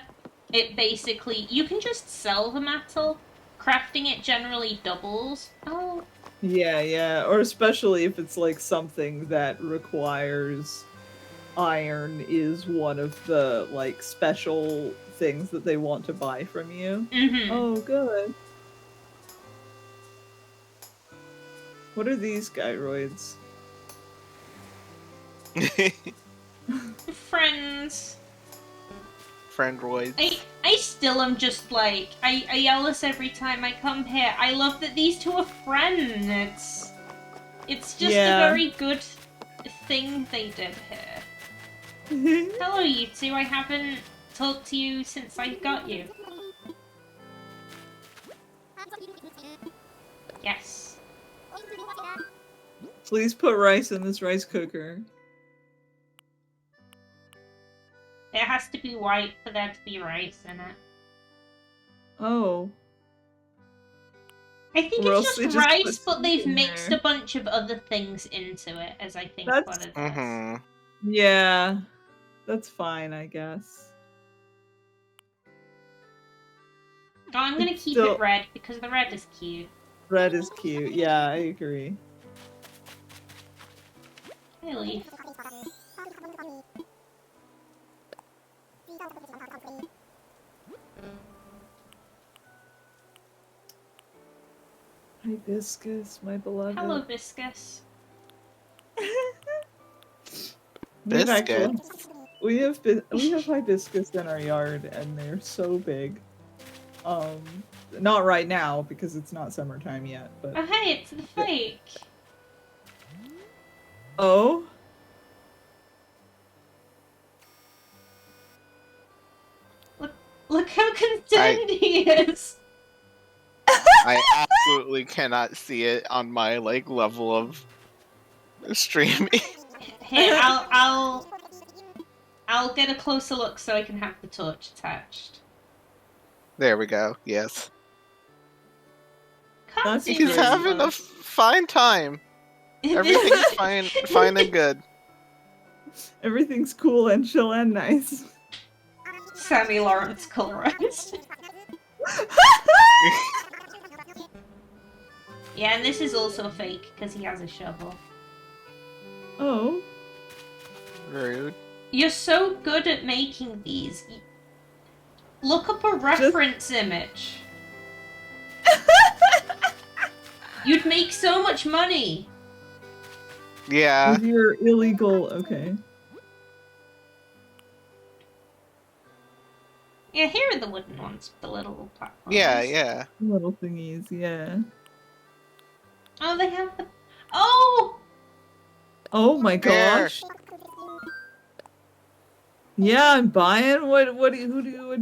it basically, you can just sell the metal. Crafting it generally doubles. Oh. Yeah, or especially if it's like something that requires iron is one of the like special things that they want to buy from you. Mm-hmm. Oh, good. What are these gyroids? Friends. Friend roids. I still am just like, I yell this every time I come here. I love that these two are friends. It's just a very good thing they did here. Hello, you two. I haven't talked to you since I got you. Yes. Please put rice in this rice cooker. It has to be white for there to be rice in it. Oh. I think Or it's else they just just rice, put but they've seed in mixed there. a bunch of other things into it, as I think That's- what it is. Mm-hmm. Yeah. That's fine, I guess. Oh, I'm gonna It's keep still- it red because the red is cute. Red is cute. Yeah, I agree. Hey, Leaf. Hibiscus, my beloved. Hello, Viscous. We have hibiscus in our yard, and they're so big. Not right now because it's not summertime yet. But Oh, hey, it's the fake. oh, Look how concerned he is. I absolutely cannot see it on my like level of streaming. Here, I'll get a closer look so I can have the torch attached. There we go. Yes. Can't That's zoom He's in having a close. fine time. Everything's fine and good. everything's cool and chill and nice. Sammy Lawrence colorized. Yeah, and this is also fake because he has a shovel. Oh, Rude. You're so good at making these. Look up a reference image. You'd make so much money. Yeah. with your illegal. Okay. Yeah, here are the wooden ones, the little platforms. Yeah. Little thingies, yeah. Oh, they have the. Oh! Oh my There. gosh. Yeah, I'm buying. What do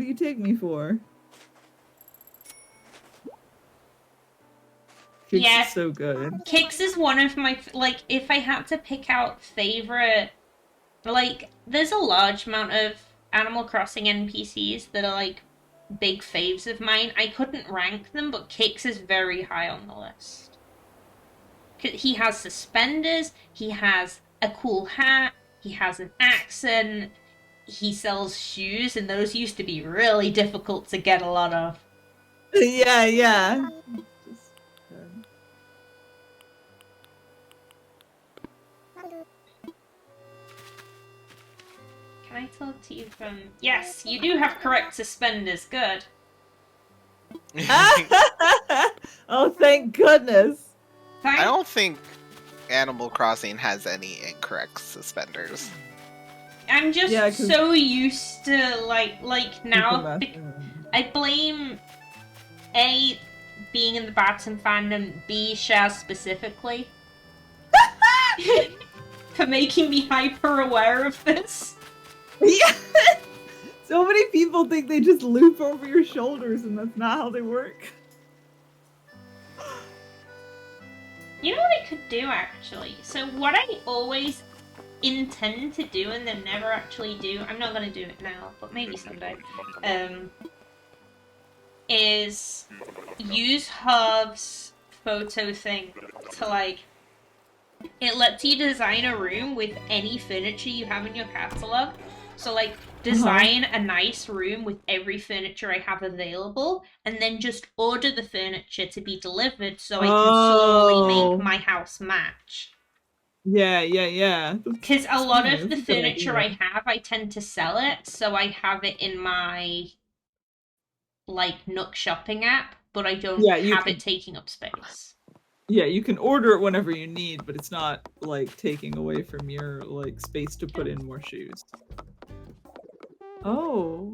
you take me for? Kix Yeah. is so good. Kix is one of my, like, if I had to pick out favorite, like, there's a large amount of Animal Crossing NPCs that are, like, big faves of mine. I couldn't rank them, but Kix is very high on the list. He has suspenders, he has a cool hat, he has an accent, he sells shoes, and those used to be really difficult to get a lot of. Yeah. Just good. Can I talk to you from... Yes, you do have correct suspenders, good. Oh, thank goodness. Thank... I don't think Animal Crossing has any incorrect suspenders. I'm just Yeah, 'cause- so used to, like now... I blame A, being in the Batten fandom, B, Shaz specifically, for making me hyper aware of this. Yeah. So many people think they just loop over your shoulders, and that's not how they work. You know what I could do, actually? So what I always intend to do and then never actually do, I'm not going to do it now, but maybe someday, is use Harv's photo thing to, like, it lets you design a room with any furniture you have in your catalog. So, like, design a nice room with every furniture I have available, and then just order the furniture to be delivered so I can slowly make my house match. Yeah. Because a lot of the That's a good furniture idea. I have, I tend to sell it, so I have it in my, like, Nook shopping app, but I don't Yeah, you have can- it taking up space. Yeah, you can order it whenever you need, but it's not like taking away from your like space to put in more shoes. Oh.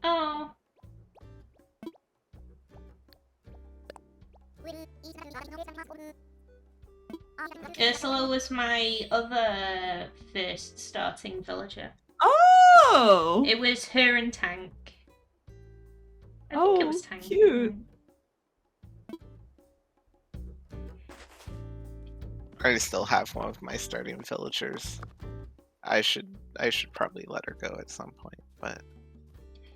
Oh. Ursula was my other first starting villager. Oh! It was her and Tank. I think it was Tank. Cute. I still have one of my starting villagers. I should probably let her go at some point, but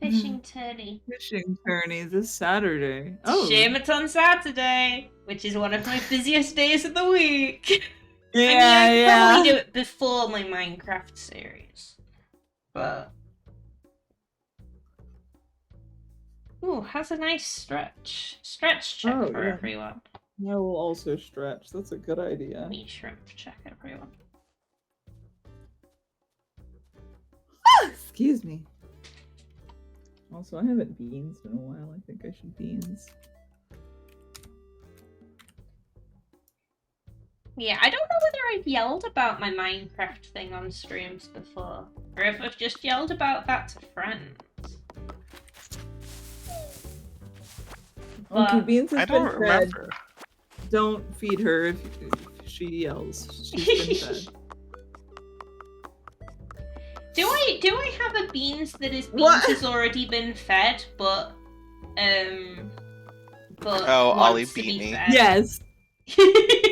Fishing tourney. Fishing tourney this Saturday. Oh. Shame it's on Saturday, which is one of my busiest days of the week. Yeah, I could probably do it before my Minecraft series. But ooh, has a nice stretch. Stretch check for everyone. I will also stretch. That's a good idea. Me shrimp check everyone. Excuse me. Also, I haven't beans in a while. I think I should beans. Yeah, I don't know whether I've yelled about my Minecraft thing on streams before, or if I've just yelled about that to friends. Uncle Beans has I don't been remember. fed. Don't feed her if she yells. She's been fed. Do I have a beans that is beans has already been fed, but Oh, Ollie wants to beat be me. fed? Yes.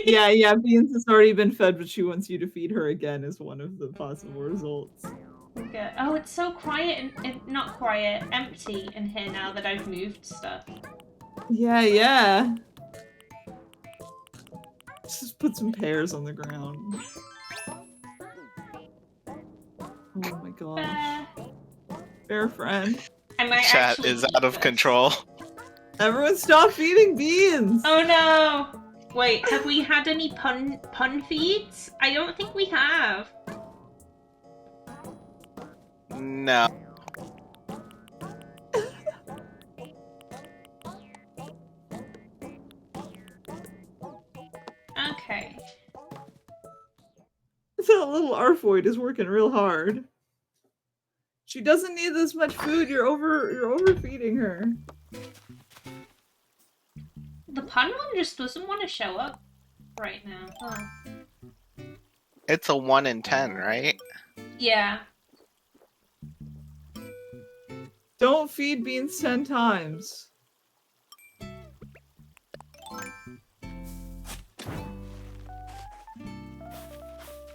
Yeah, Beans has already been fed, but she wants you to feed her again is one of the possible results. Okay. Oh, it's so quiet and not quiet, empty in here now that I've moved stuff. Yeah. Just put some pears on the ground. Oh my gosh. Fair friend. Chat is out of control. Everyone stop feeding Beans! Oh no! Wait, have we had any pun feeds? I don't think we have. No. Okay. That little Arfoid is working real hard. She doesn't need this much food. You're overfeeding her. The pun one just doesn't want to show up right now. Oh. It's a 1 in 10, right? Yeah. Don't feed Beans 10 times.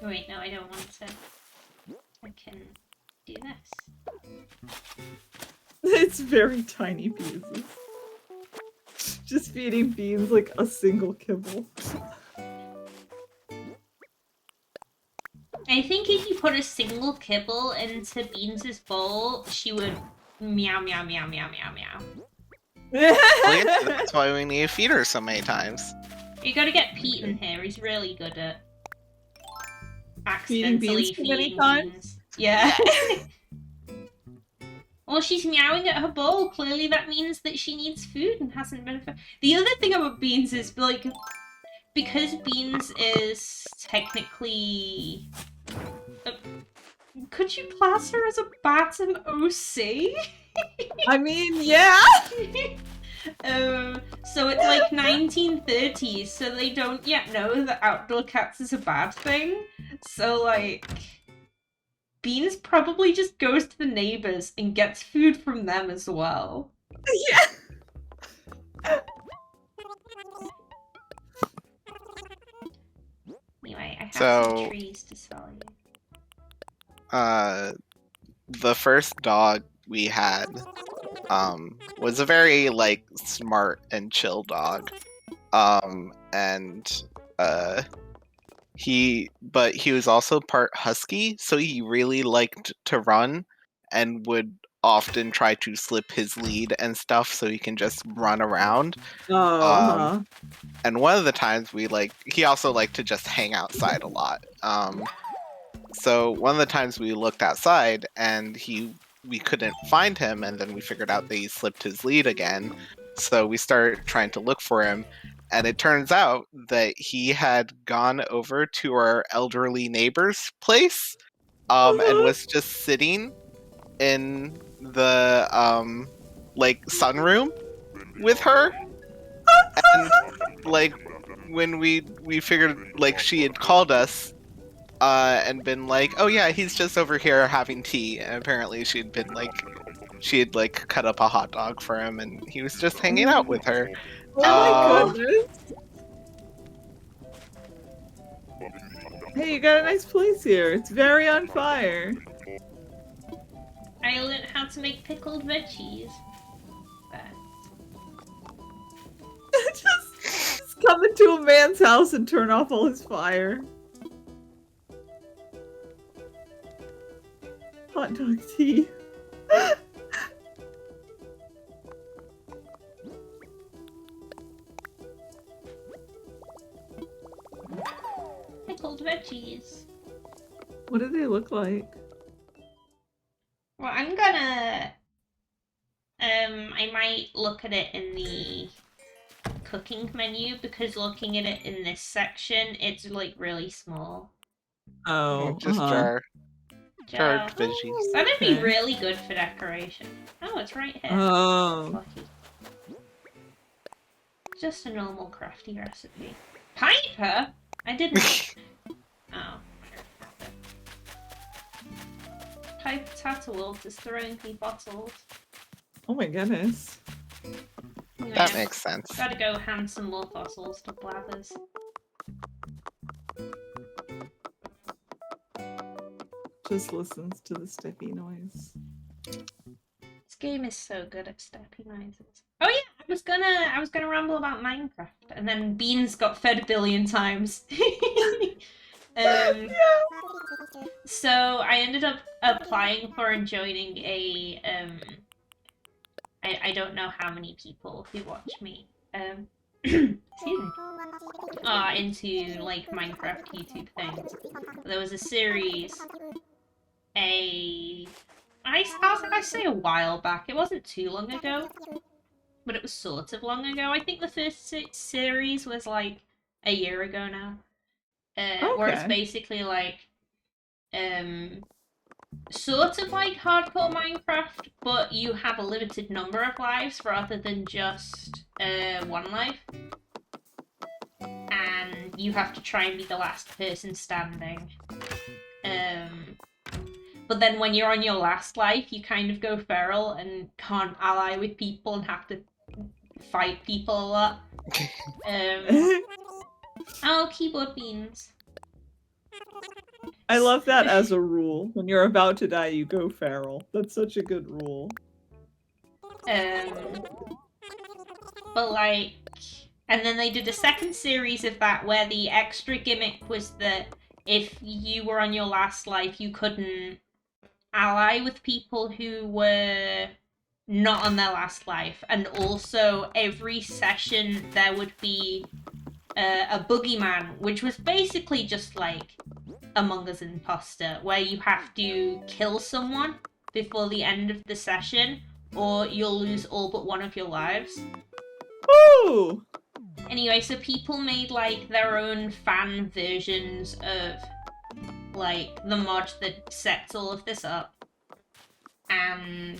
Wait, no, I don't want to. I can do this. It's very tiny pieces. Just feeding Beans like a single kibble. I think if you put a single kibble into Beans' bowl, she would meow meow meow meow meow meow. Well, yeah, that's why we need to feed her so many times. You gotta get Pete in here, he's really good at Feeding accidentally Beans too feeding many times? Beans. Yeah. Well, she's meowing at her bowl. Clearly that means that she needs food and hasn't been fed. The other thing about Beans is, like, because Beans is technically... could you class her as a bat in OC? I mean, yeah! So it's like 1930s, so they don't yet know that outdoor cats is a bad thing. So, like... Beans probably just goes to the neighbors and gets food from them as well. Yeah. Anyway, I have some trees to sell you. The first dog we had was a very like smart and chill dog. He was also part husky, so he really liked to run and would often try to slip his lead and stuff so he can just run around. And one of the times he also liked to just hang outside a lot. So one of the times we looked outside and he we couldn't find him, and then we figured out that he slipped his lead again. So we started trying to look for him, and it turns out that he had gone over to our elderly neighbor's place, and was just sitting in the like sunroom with her. And like when we figured like she had called us and been like, oh yeah, he's just over here having tea, and apparently she had cut up a hot dog for him, and he was just hanging out with her. Oh my goodness. Hey, you got a nice place here. It's very on fire. I learned how to make pickled veggies. just come into a man's house and turn off all his fire. Hot dog tea. Pickled veggies. What do they look like? Well, I'm gonna... I might look at it in the cooking menu, because looking at it in this section, it's like really small. Oh, Just jarred veggies. That'd be really good for decoration. Oh, it's right here. Oh. Lucky. Just a normal crafty recipe. Piper? I didn't... Oh. Piper Tatterwolf is throwing me bottles. Oh my goodness. Anyway, That makes sense. Gotta go hand some more fossils to Blathers. Just listens to the steppy noise. This game is so good at steppy noises. Oh yeah, I was gonna ramble about Minecraft, and then Beans got fed a billion times. So I ended up applying for and joining a I don't know how many people who watch me excuse me, into like Minecraft YouTube things. There was a series I say a while back. It wasn't too long ago, but it was sort of long ago. I think the first series was like a year ago now. Where it's basically like sort of like hardcore Minecraft, but you have a limited number of lives rather than just one life. And you have to try and be the last person standing. But then when you're on your last life, you kind of go feral and can't ally with people and have to fight people a lot. Oh, keyboard beans. I love that as a rule. When you're about to die, you go feral. That's such a good rule. But like, and then they did a second series of that where the extra gimmick was that if you were on your last life, you couldn't ally with people who were not on their last life. And also every session there would be a boogeyman, which was basically just like Among Us Imposter, where you have to kill someone before the end of the session, or you'll lose all but one of your lives. Ooh! Anyway, so people made like their own fan versions of like the mod that sets all of this up, and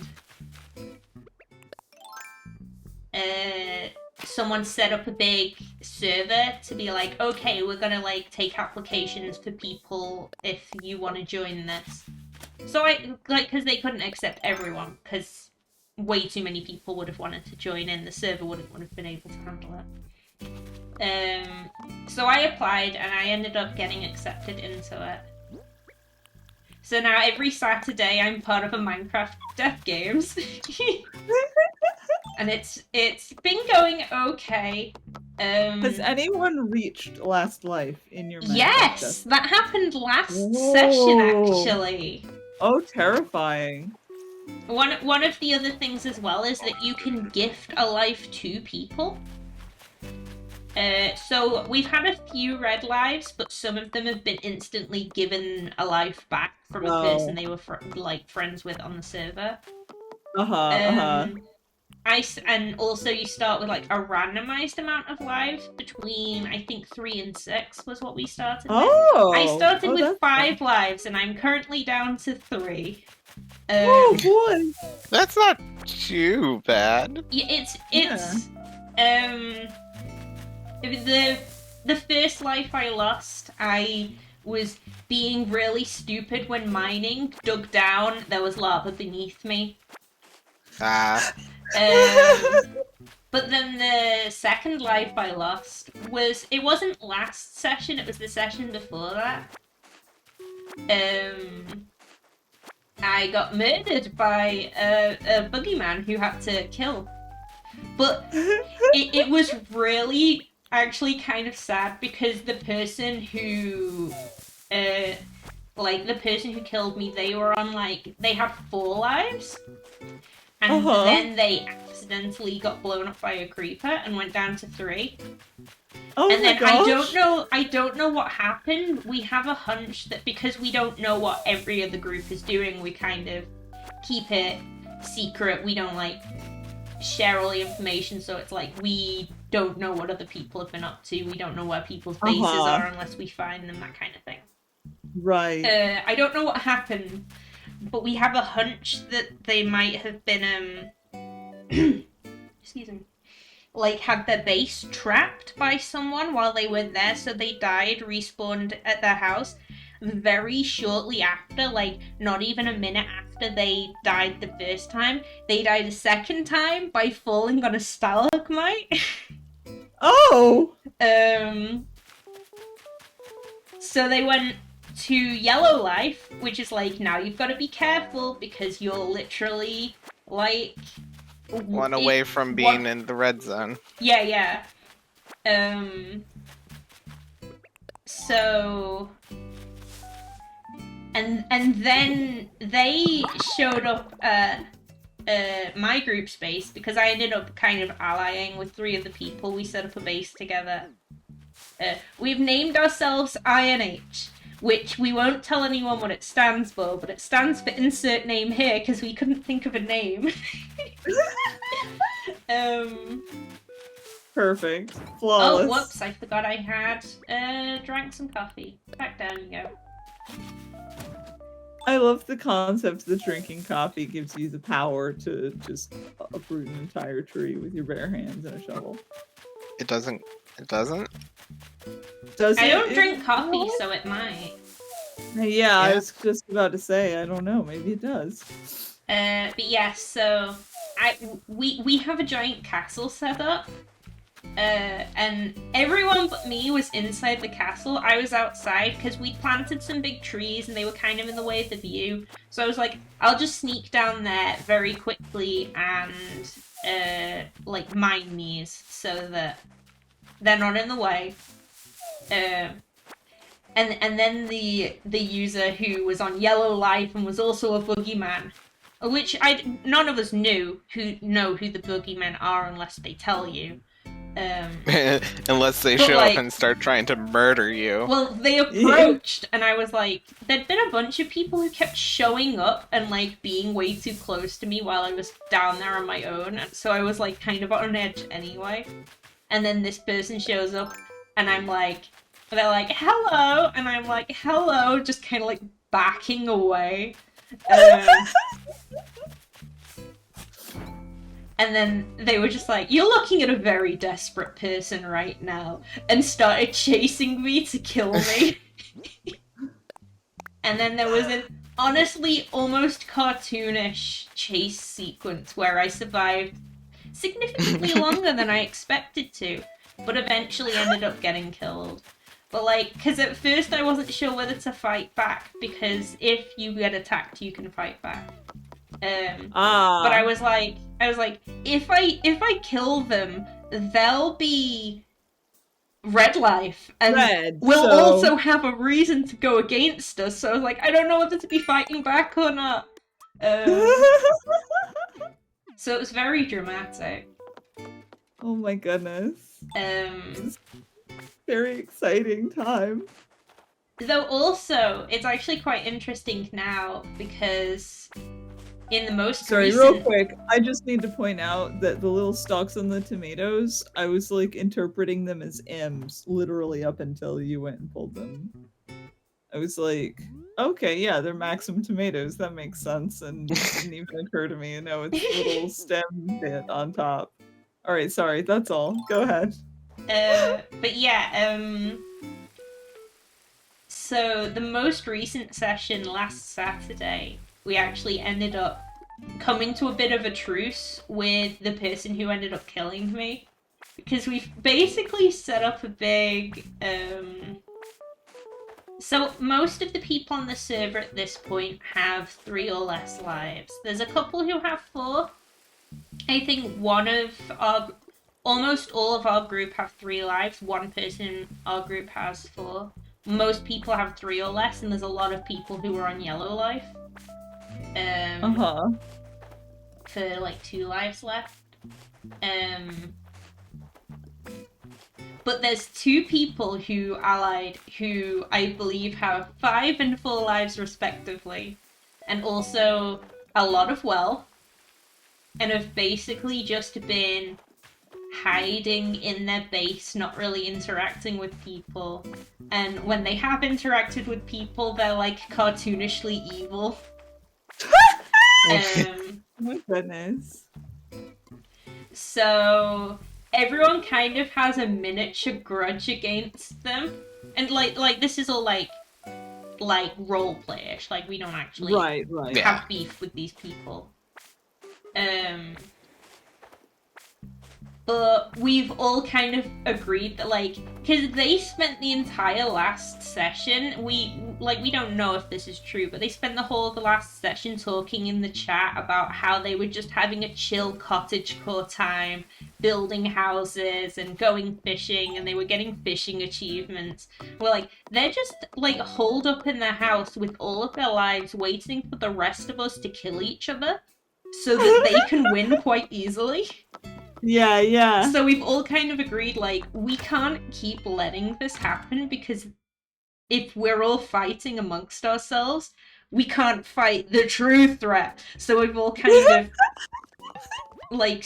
someone set up a big server to be like, okay, we're gonna like take applications for people if you want to join this. So I like, because they couldn't accept everyone because way too many people would have wanted to join in. The server wouldn't have been able to handle it. So I applied and I ended up getting accepted into it. So now every Saturday I'm part of a Minecraft Death Games. And it's been going okay. Has anyone reached last life in your Minecraft? Yes! That happened last session, actually. Oh, terrifying. One of the other things as well is that you can gift a life to people. So we've had a few red lives, but some of them have been instantly given a life back from a person they were friends with on the server. And also you start with like a randomized amount of lives between I think 3 and 6 was what we started with. I started with 5 lives and I'm currently down to 3. Oh boy, That's not too bad. It's the first life I lost, I was being really stupid when mining, dug down, there was lava beneath me. But then the second life I lost it wasn't last session, it was the session before that. I got murdered by a boogeyman who had to kill. But it was really actually kind of sad because the person who killed me, they were on they had 4 lives. And then they accidentally got blown up by a creeper and went down to 3. Oh and then my gosh. I don't know what happened. We have a hunch that because we don't know what every other group is doing, we kind of keep it secret. We don't share all the information, so it's we don't know what other people have been up to. We don't know where people's bases are unless we find them, that kind of thing. Right. I don't know what happened, but we have a hunch that they might have been excuse me, had their base trapped by someone while they were there, so they died, respawned at their house very shortly after, not even a minute after they died the first time. They died a second time by falling on a stalagmite. Oh! So they went to Yellow Life, which is now you've got to be careful because you're literally one away from being in the red zone. Yeah. So and then they showed up at my group's base because I ended up kind of allying with 3 of the people. We set up a base together. We've named ourselves INH, which we won't tell anyone what it stands for, but it stands for insert name here because we couldn't think of a name. Perfect. Flawless. Oh, whoops, I forgot I had drank some coffee. Back down you go. I love the concept that drinking coffee gives you the power to just uproot an entire tree with your bare hands and a shovel. It doesn't? Does I don't drink coffee, so it might. Yeah, I was just about to say, I don't know, maybe it does. But yeah, so we have a giant castle set up. And everyone but me was inside the castle. I was outside because we planted some big trees and they were kind of in the way of the view. So I was like, I'll just sneak down there very quickly and mine these so that they're not in the way. And then the user who was on Yellow Life and was also a boogeyman, which none of us know who the boogeymen are unless they tell you. Unless they show up and start trying to murder you. Well, they approached, and I was there'd been a bunch of people who kept showing up and being way too close to me while I was down there on my own, and so I was kind of on edge anyway. And then this person shows up, and I'm they're like, hello, and I'm like, hello, just kind of backing away. And then they were just you're looking at a very desperate person right now, and started chasing me to kill me. And then there was an honestly almost cartoonish chase sequence where I survived significantly longer than I expected to, but eventually ended up getting killed. But because at first I wasn't sure whether to fight back, because if you get attacked, you can fight back. But I was if I kill them, they'll be red life, and we'll also have a reason to go against us. So I was I don't know whether to be fighting back or not. So it was very dramatic. Oh my goodness. Very exciting time. Though also, it's actually quite interesting now because in the most Real quick, I just need to point out that the little stalks on the tomatoes, I was like interpreting them as M's literally up until you went and pulled them. I was like, okay, yeah, they're Maxim tomatoes. That makes sense. And it didn't even occur to me. No, it's a little stem bit on top. All right, sorry, that's all. Go ahead. But yeah, so the most recent session last Saturday, we actually ended up coming to a bit of a truce with the person who ended up killing me. Because we've basically set up a big, So most of the people on the server at this point have 3 or less lives. There's a couple who have 4. I think almost all of our group have 3 lives. One person in our group has 4. Most people have 3 or less, and there's a lot of people who are on yellow life. For like 2 lives left. But there's 2 people who allied who I believe have 5 and 4 lives respectively, and also a lot of wealth, and have basically just been hiding in their base, not really interacting with people. And when they have interacted with people, they're like cartoonishly evil. My goodness. So everyone kind of has a miniature grudge against them, and like this is all like role playish. Like we don't actually have beef with these people. But we've all kind of agreed that, like, because they spent the entire last session, we don't know if this is true, but they spent the whole of the last session talking in the chat about how they were just having a chill cottagecore time, building houses and going fishing, and they were getting fishing achievements. Well, like, they're just, like, holed up in their house with all of their lives waiting for the rest of us to kill each other so that they can win quite easily. Yeah. So we've all kind of agreed, like, we can't keep letting this happen because if we're all fighting amongst ourselves, we can't fight the true threat. So we've all kind of, like,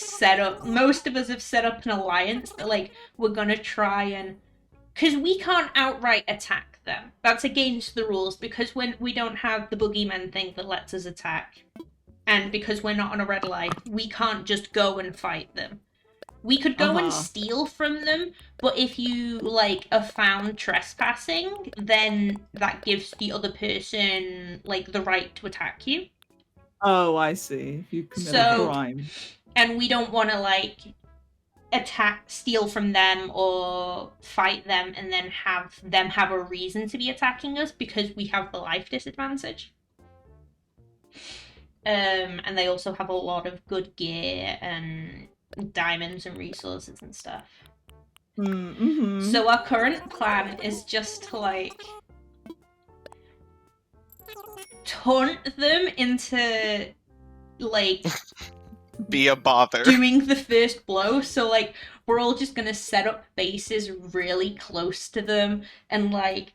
most of us have set up an alliance that, like, we're gonna try and... Because we can't outright attack them. That's against the rules, because when we don't have the boogeyman thing that lets us attack, and because we're not on a red light, we can't just go and fight them. We could go and steal from them, but if you, like, are found trespassing, then that gives the other person, like, the right to attack you. Oh, I see. If you commit a crime. And we don't want to, like, steal from them or fight them and then have them have a reason to be attacking us because we have the life disadvantage. And they also have a lot of good gear and diamonds and resources and stuff. So our current plan is just to, like, taunt them into, like, be a bother, doing the first blow. So, like, we're all just gonna set up bases really close to them and like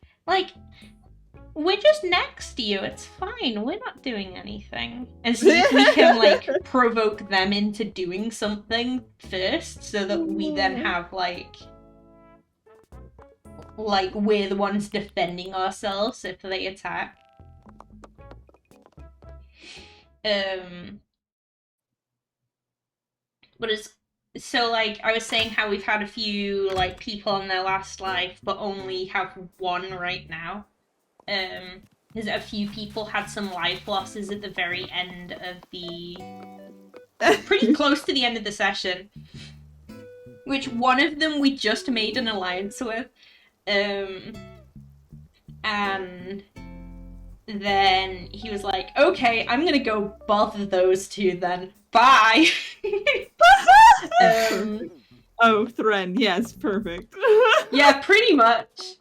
we're just next to you, it's fine, we're not doing anything. And see if we can, like, provoke them into doing something first, so that we then have, like, we're the ones defending ourselves if they attack. But it's... So, like, I was saying how we've had a few, like, people on their last life, but only have 1 right now. Because a few people had some life losses at the very end of the... pretty close to the end of the session. Which one of them we just made an alliance with. And then he was like, okay, I'm gonna go bother those 2 then. Bye! Oh, Thren, yes, perfect. Yeah, pretty much.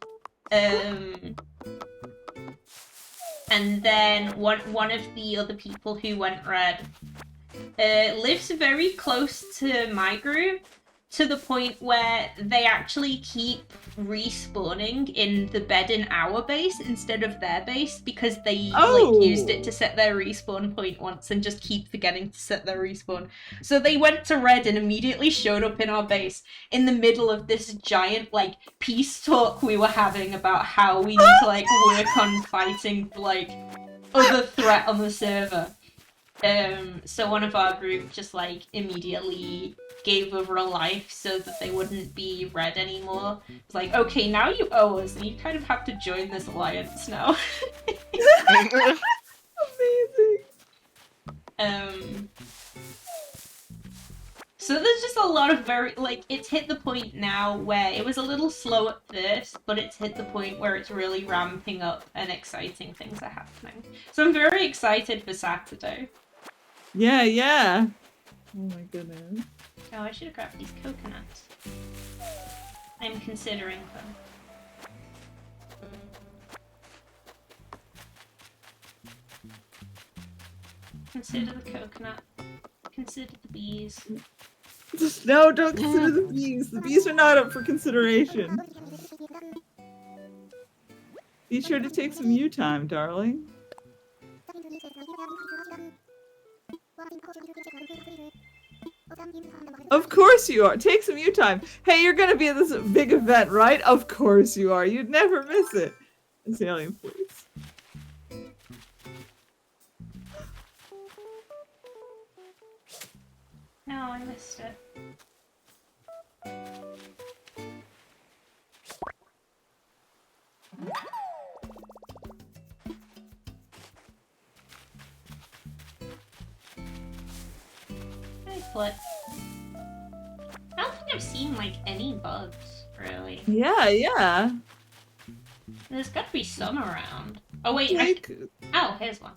And then one of the other people who went red lives very close to my group, to the point where they actually keep respawning in the bed in our base instead of their base because they like used it to set their respawn point once and just keep forgetting to set their respawn. So they went to red and immediately showed up in our base in the middle of this giant like peace talk we were having about how we need to like work on fighting like other threat on the server. So one of our group just like immediately gave over a life so that they wouldn't be red anymore. It's like, okay, now you owe us, and you kind of have to join this alliance now. Amazing. So there's just a lot of very, like, it's hit the point now where it was a little slow at first, but it's hit the point where it's really ramping up and exciting things are happening. So I'm very excited for Saturday. Yeah, yeah. Oh my goodness. Oh, I should have grabbed these coconuts. I'm considering them. Consider the coconut. Consider the bees. No, don't consider the bees. The bees are not up for consideration. Be sure to take some you time, darling. Of course you are. Take some you time. Hey, you're gonna be at this big event, right? Of course you are. You'd never miss it. Alien, please. No, I missed it. Hey, Flip. I don't think I've seen, like, any bugs, really. Yeah, yeah. There's gotta be some around. Oh, wait. Oh, here's one.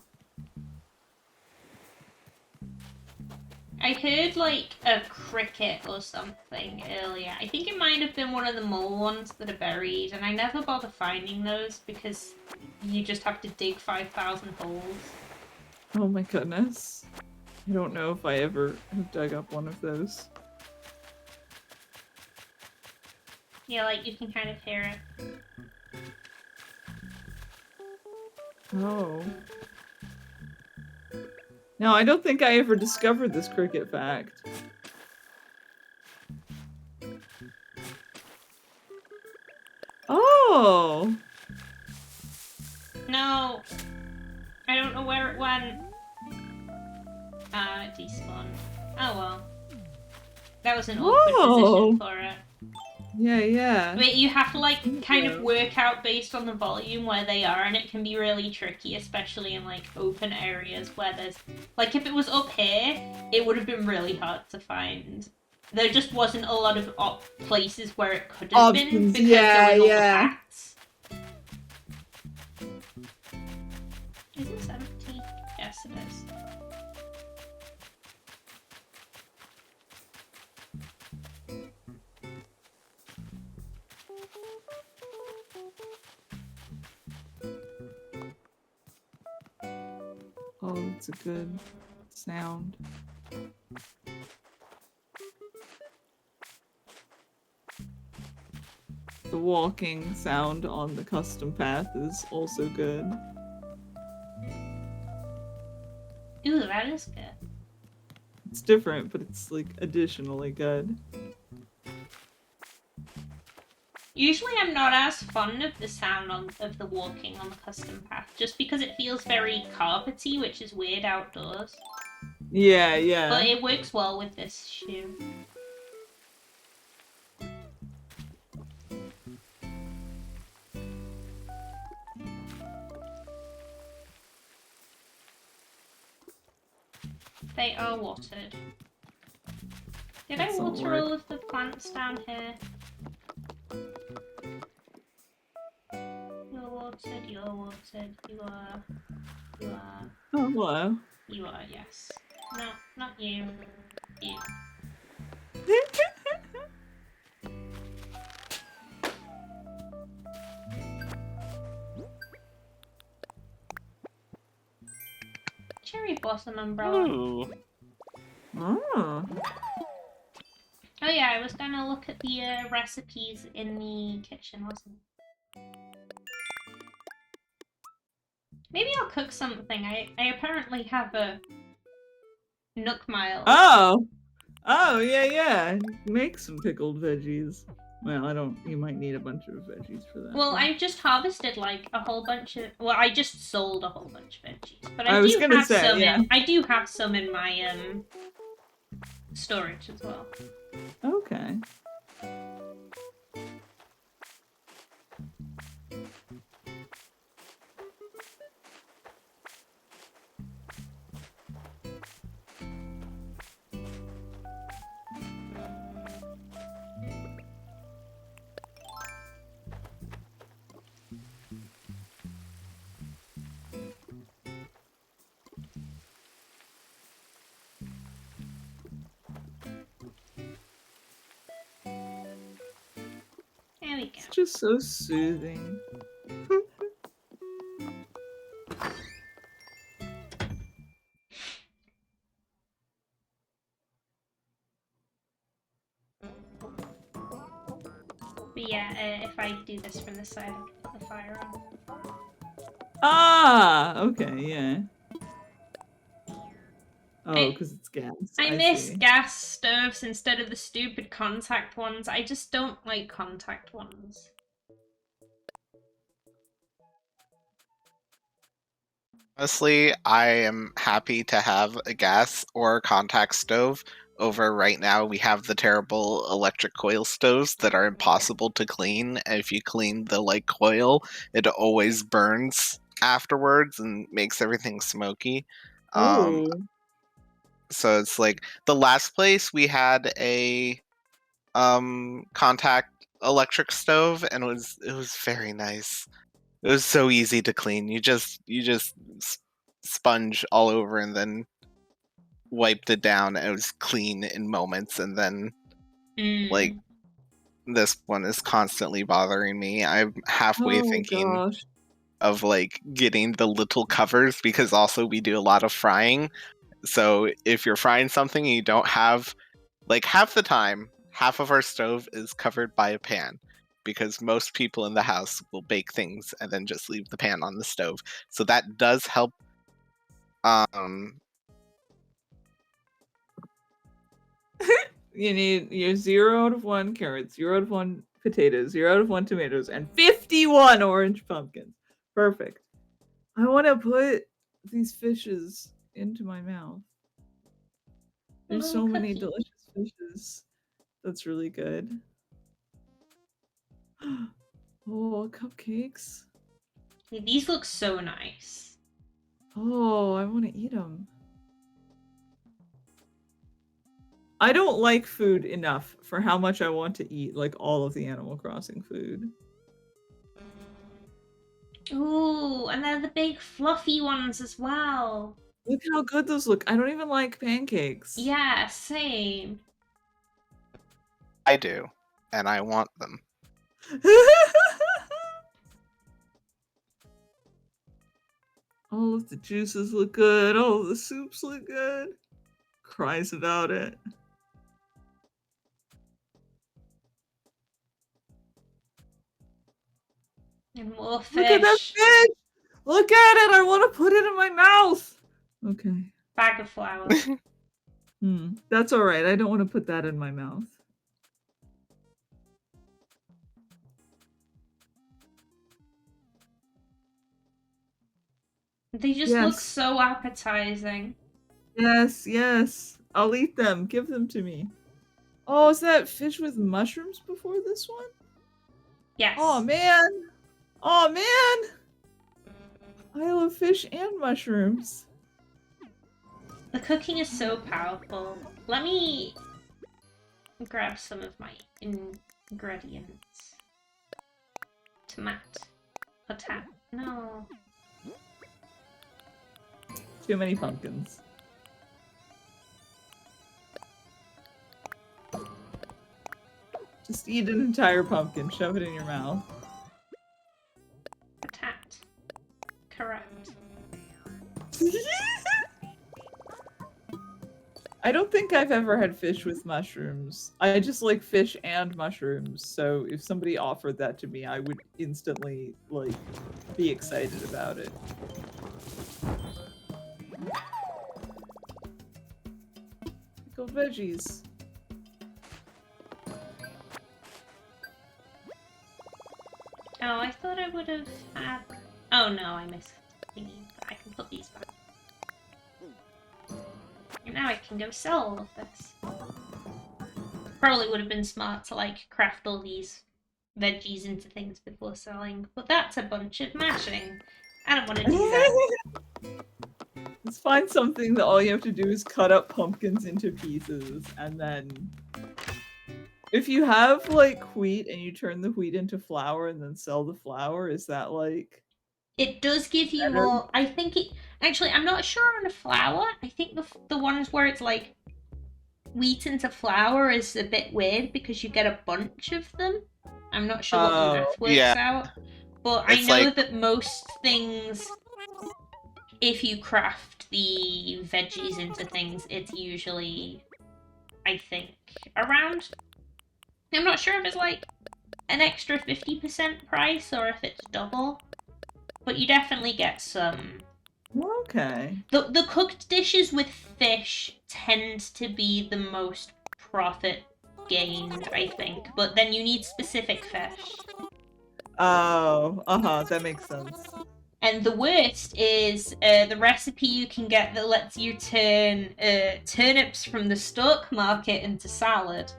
I heard, like, a cricket or something earlier. I think it might have been one of the mole ones that are buried, and I never bother finding those because you just have to dig 5,000 holes. Oh my goodness. I don't know if I ever have dug up one of those. Yeah, like, you can kind of hear it. Oh. No, I don't think I ever discovered this cricket fact. Oh! No! I don't know where it went. It despawned. Oh well. That was an awkward position for it. Yeah, yeah. But you have to, like, kind of work out based on the volume where they are, and it can be really tricky, especially in, like, open areas where there's... Like, if it was up here, it would have been really hard to find. There just wasn't a lot of places where it could have been, because there were all the paths. Is this empty? Yes, it is. Oh, it's a good sound. The walking sound on the custom path is also good. Ooh, that is good. It's different, but it's like additionally good. Usually I'm not as fond of the sound of the walking on the custom path, just because it feels very carpety, which is weird outdoors. Yeah, yeah. But it works well with this shoe. They are watered. Did I water all of the plants down here? You're watered, you're watered, you are... Oh, hello. You are, yes. No, not you. You. Cherry blossom umbrella. Ooh. Oh. Oh yeah, I was gonna look at the recipes in the kitchen, wasn't I? Maybe I'll cook something. I apparently have a Nook Miles. Oh! Oh, yeah. Make some pickled veggies. Well, I don't. You might need a bunch of veggies for that. Well, but... I just harvested like a whole bunch of. Well, I just sold a whole bunch of veggies, but I was gonna say, yeah. I do have some in my storage as well. Okay. There we go. It's just so soothing. But yeah, if I do this from this side, I'll put the fire on. Ah! Okay, yeah. Oh, because it's gas. I miss see. gas stoves instead of the stupid contact ones. I just don't like contact ones. Honestly, I am happy to have a gas or a contact stove over right now. We have the terrible electric coil stoves that are impossible to clean. And if you clean the coil, it always burns afterwards and makes everything smoky. Oh. So it's like the last place we had a contact electric stove, and it was very nice. It was so easy to clean. You just sponge all over and then wiped it down, and it was clean in moments. And then like this one is constantly bothering me. I'm halfway thinking Gosh. of getting the little covers, because also we do a lot of frying. So if you're frying something and you don't have half the time, half of our stove is covered by a pan, because most people in the house will bake things and then just leave the pan on the stove. So that does help. You need your 0 out of 1 carrots, 0 out of 1 potatoes, 0 out of 1 tomatoes, and 51 orange pumpkins. Perfect. I want to put these fishes into my mouth. There's so many delicious fishes. That's really good. Oh, cupcakes. These look so nice. Oh, I want to eat them. I don't like food enough for how much I want to eat all of the Animal Crossing food. Ooh, and they're the big fluffy ones as well. Look how good those look. I don't even like pancakes. Yeah, same. I do, and I want them. All of the juices look good. All of the soups look good. Cries about it. And more fish. Look at that fish! Look at it! I want to put it in my mouth! Okay. Bag of flour. That's alright. I don't want to put that in my mouth. They just look so appetizing. Yes. I'll eat them. Give them to me. Oh, is that fish with mushrooms before this one? Yes. Oh, man! Oh, man! I love fish and mushrooms. The cooking is so powerful. Let me grab some of my ingredients. Tomato. Potato. No. Too many pumpkins. Just eat an entire pumpkin. Shove it in your mouth. Potato. Correct. I don't think I've ever had fish with mushrooms. I just like fish and mushrooms, so if somebody offered that to me, I would instantly, like, be excited about it. Go veggies. Oh, I thought I would have had... Oh no, I missed thingy, but I can put these back. And now I can go sell all of this. Probably would have been smart to, like, craft all these veggies into things before selling, but that's a bunch of mashing. I don't want to do that. Let's find something that all you have to do is cut up pumpkins into pieces, and then... If you have, like, wheat and you turn the wheat into flour and then sell the flour, is that, like... It does give you better? more... I think it... Actually, I'm not sure on a flour. I think the ones where it's, like, wheat into flour is a bit weird because you get a bunch of them. I'm not sure what the math works out. But It's I know like... that most things, if you craft the veggies into things, it's usually, I think, around... I'm not sure if it's like an extra 50% price or if it's double. But you definitely get some. Okay. The cooked dishes with fish tend to be the most profit gained, I think. But then you need specific fish. Oh, that makes sense. And the worst is the recipe you can get that lets you turn turnips from the stock market into salad.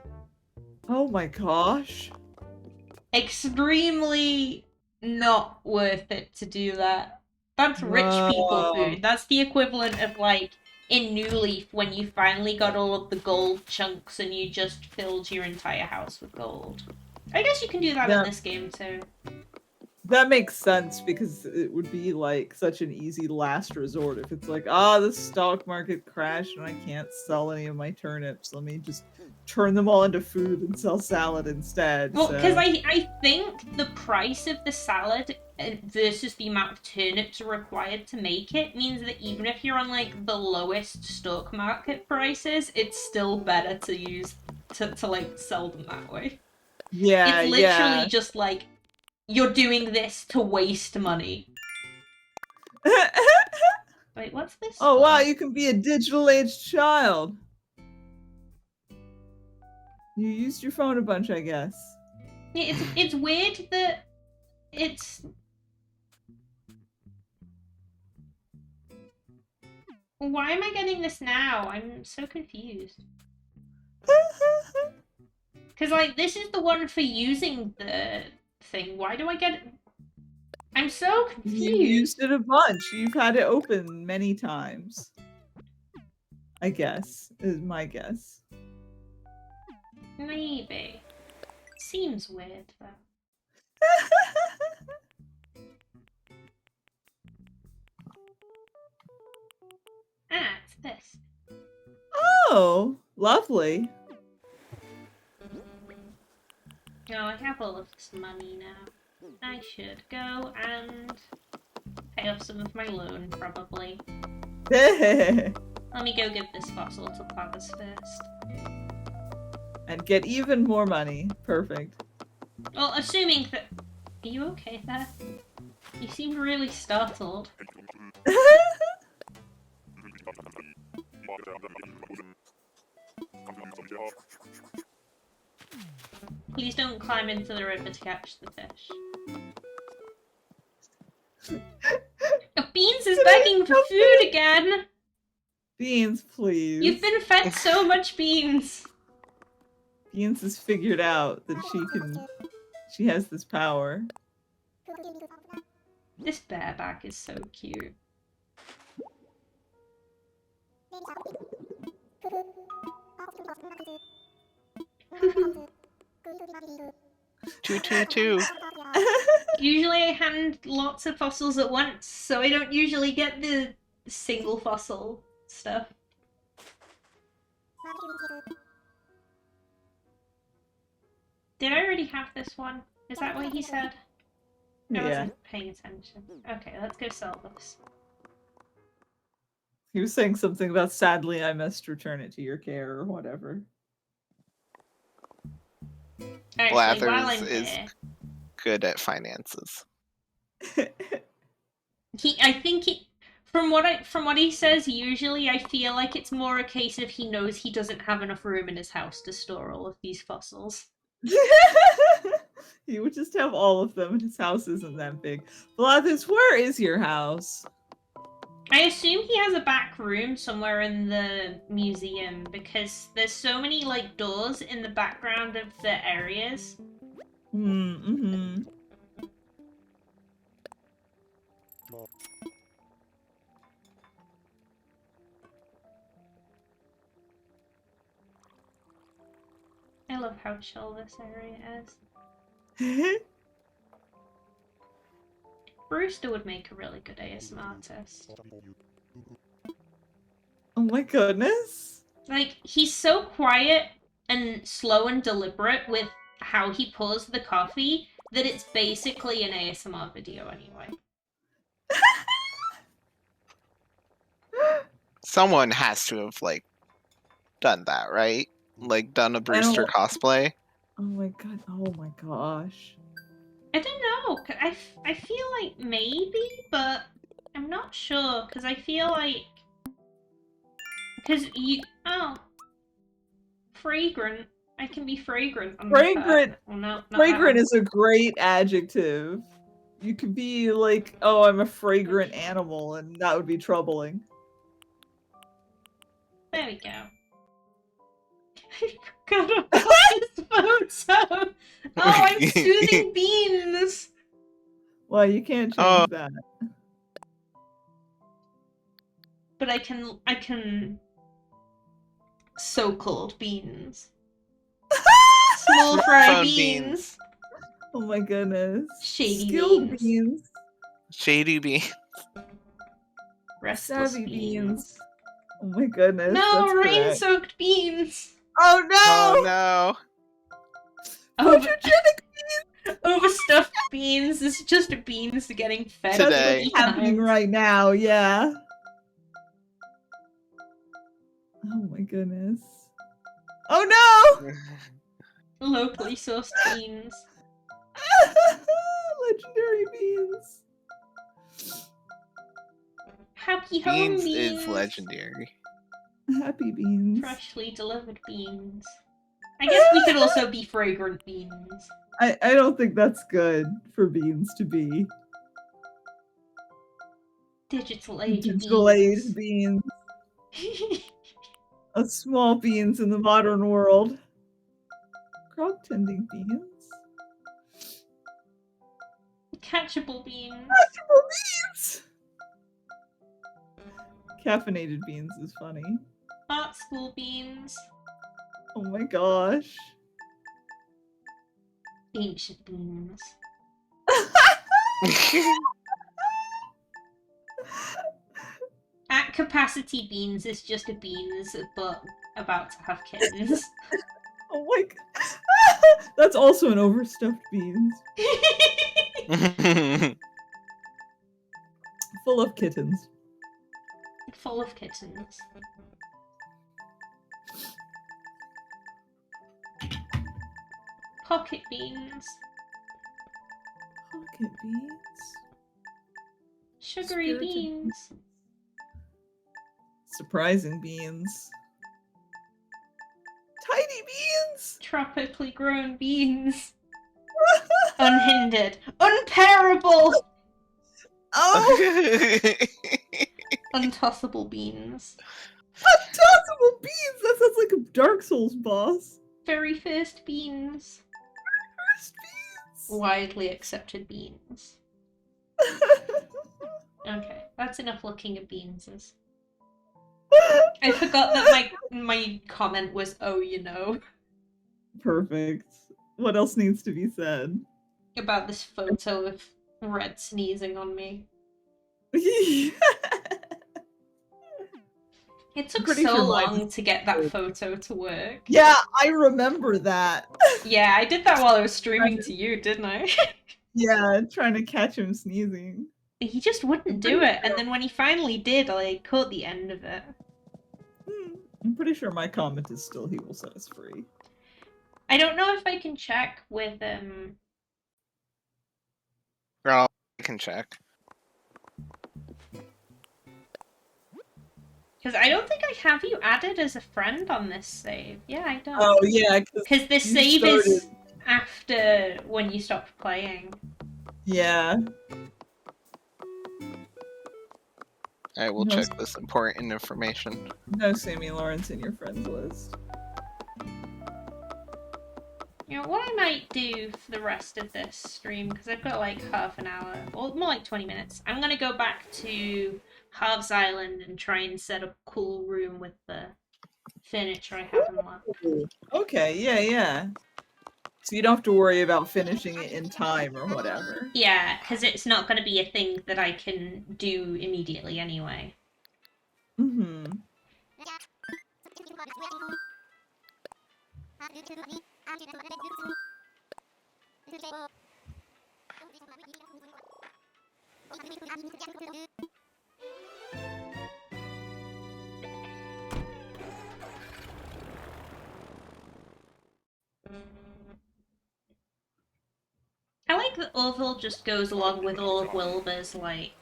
Oh my gosh. Extremely not worth it to do that. That's rich people food. That's the equivalent of, like, in New Leaf when you finally got all of the gold chunks and you just filled your entire house with gold. I guess you can do that in this game too. That makes sense because it would be like such an easy last resort if it's like, the stock market crashed and I can't sell any of my turnips. Let me just turn them all into food and sell salad instead. Well, because I think the price of the salad versus the amount of turnips required to make it means that even if you're on, like, the lowest stock market prices, it's still better to use to like sell them that way. Yeah, it's literally just like you're doing this to waste money. Wait, what's this? Oh wow, you can be a digital aged child. You used your phone a bunch, I guess. Yeah, it's weird that it's... Why am I getting this now? I'm so confused. Because, like, this is the one for using the thing. Why do I get it? I'm so confused. You used it a bunch. You've had it open many times. I guess, is my guess. Maybe. Seems weird, though. It's this. Oh, lovely. Oh, I have all of this money now. I should go and pay off some of my loan, probably. Let me go give this fossil to Plavis first. And get even more money. Perfect. Well, assuming that... Are you okay there? You seem really startled. Please don't climb into the river to catch the fish. Beans is begging for food again! Beans, please. You've been fed so much beans! Beans has figured out that she has this power. This bareback is so cute. Two. Usually I hand lots of fossils at once, so I don't usually get the single fossil stuff. Did I already have this one? Is that what he said? I wasn't paying attention. Okay, let's go sell this. He was saying something about sadly I must return it to your care or whatever. Actually, while Blathers I'm is here, good at finances. from what he says, usually I feel like it's more a case of he knows he doesn't have enough room in his house to store all of these fossils. He would just have all of them, and his house isn't that big. Blathers, where is your house? I assume he has a back room somewhere in the museum because there's so many like doors in the background of the areas. Mm-hmm. I love how chill this area is. Brewster would make a really good ASMR artist. Oh my goodness. Like, he's so quiet and slow and deliberate with how he pours the coffee that it's basically an ASMR video anyway. Someone has to have like done that, right? Like done a Brewster cosplay. Oh my god. Oh my gosh. I don't know. I feel like maybe, but I'm not sure because I feel like fragrant. I can be fragrant. Fragrant. Well, no, Fragrant is a great adjective. You could be like, oh, I'm a fragrant animal, and that would be troubling. There we go. I forgot about this photo. Oh, I'm soothing beans. Well, you can't change that. But I can so-called beans. Small fry beans. Oh my goodness. Shady Skilled beans. beans. Shady beans. Restless Savvy beans. Oh my goodness. No, rain-soaked beans. Oh no! Oh no! Photogenic beans! Overstuffed beans. This is just beans getting fed. Today. That's what's happening right now, yeah. Oh my goodness. Oh no! Locally sourced beans. Legendary beans. Happy home beans. Beans is legendary. Happy beans. Freshly delivered beans. I guess we could also be fragrant beans. I don't think that's good for beans to be. Digital age Digital age beans. A small beans in the modern world. Crop tending beans. Catchable beans. Catchable beans! Caffeinated beans is funny. Art school beans. Oh my gosh. Ancient beans. At capacity beans is just a beans, but about to have kittens. Oh my god. That's also an overstuffed beans. Full of kittens. Full of kittens. Pocket beans. Pocket beans. Sugary beans. Surprising beans. Tiny beans! Tropically grown beans. Unhindered. Unpairable! Oh! Untossable beans. Untossable beans! That sounds like a Dark Souls boss. Very first beans. First beans! Widely accepted beans. Okay, that's enough looking at beanses. I forgot that my comment was, oh, you know. Perfect. What else needs to be said? About this photo of Red sneezing on me. It took so long to get that photo to work. Yeah, I remember that. Yeah, I did that while I was streaming to you, didn't I? Yeah, trying to catch him sneezing. He just wouldn't do it, and then when he finally did, I caught the end of it. I'm pretty sure my comment is still he will set us free. I don't know if I can check with Girl, I can check. because I don't think I have you added as a friend on this save. Yeah, I don't. Oh yeah, because this you save started- is after when you stopped playing. Yeah. I will No. check this important information. No Sammy Lawrence in your friends list. You know, what I might do for the rest of this stream, because I've got like half an hour, or more like 20 minutes, I'm going to go back to Harv's Island and try and set up a cool room with the furniture I have unlocked. Okay, yeah. So you don't have to worry about finishing it in time or whatever. Yeah, because it's not going to be a thing that I can do immediately anyway. Mm-hmm. I like that Orville just goes along with all of Wilbur's, like,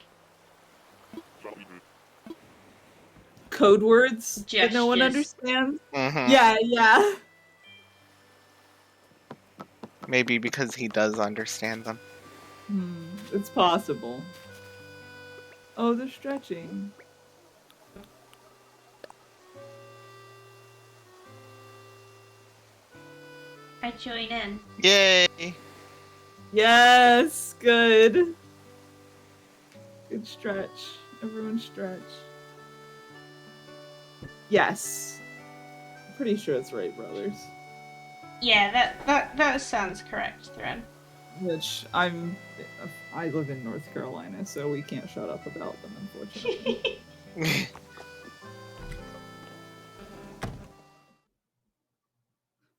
Code words that no one gestures. understands. Mm-hmm. Yeah. Maybe because he does understand them. It's possible. Oh, they're stretching. I join in. Yay! Yes, good. Good stretch. Everyone stretch. Yes. I'm pretty sure it's right, brothers. Yeah, that sounds correct, Thread. Which I live in North Carolina, so we can't shut up about them, unfortunately.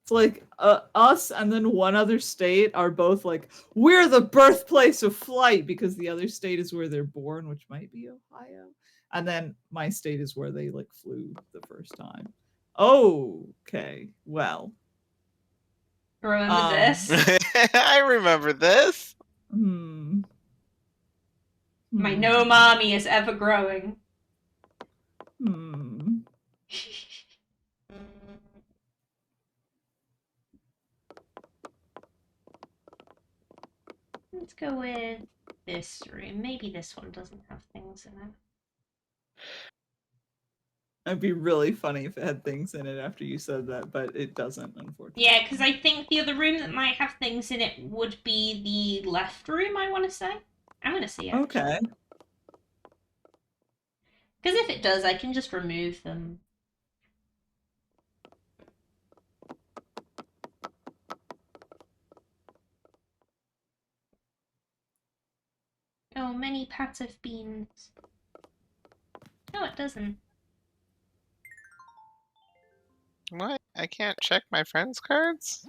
It's like us and then one other state are both like, we're the birthplace of flight, because the other state is where they're born, which might be Ohio. And then my state is where they like flew the first time. Okay, well. Remember this? I remember this. My gnome army is ever growing. Let's go with this room. Maybe this one doesn't have things in it. It'd be really funny if it had things in it after you said that, but it doesn't, unfortunately. Yeah, because I think the other room that might have things in it would be the left room, I want to say. I'm going to see it. Okay. Because if it does, I can just remove them. Oh, many pots of beans. No, it doesn't. What? I can't check my friends' cards?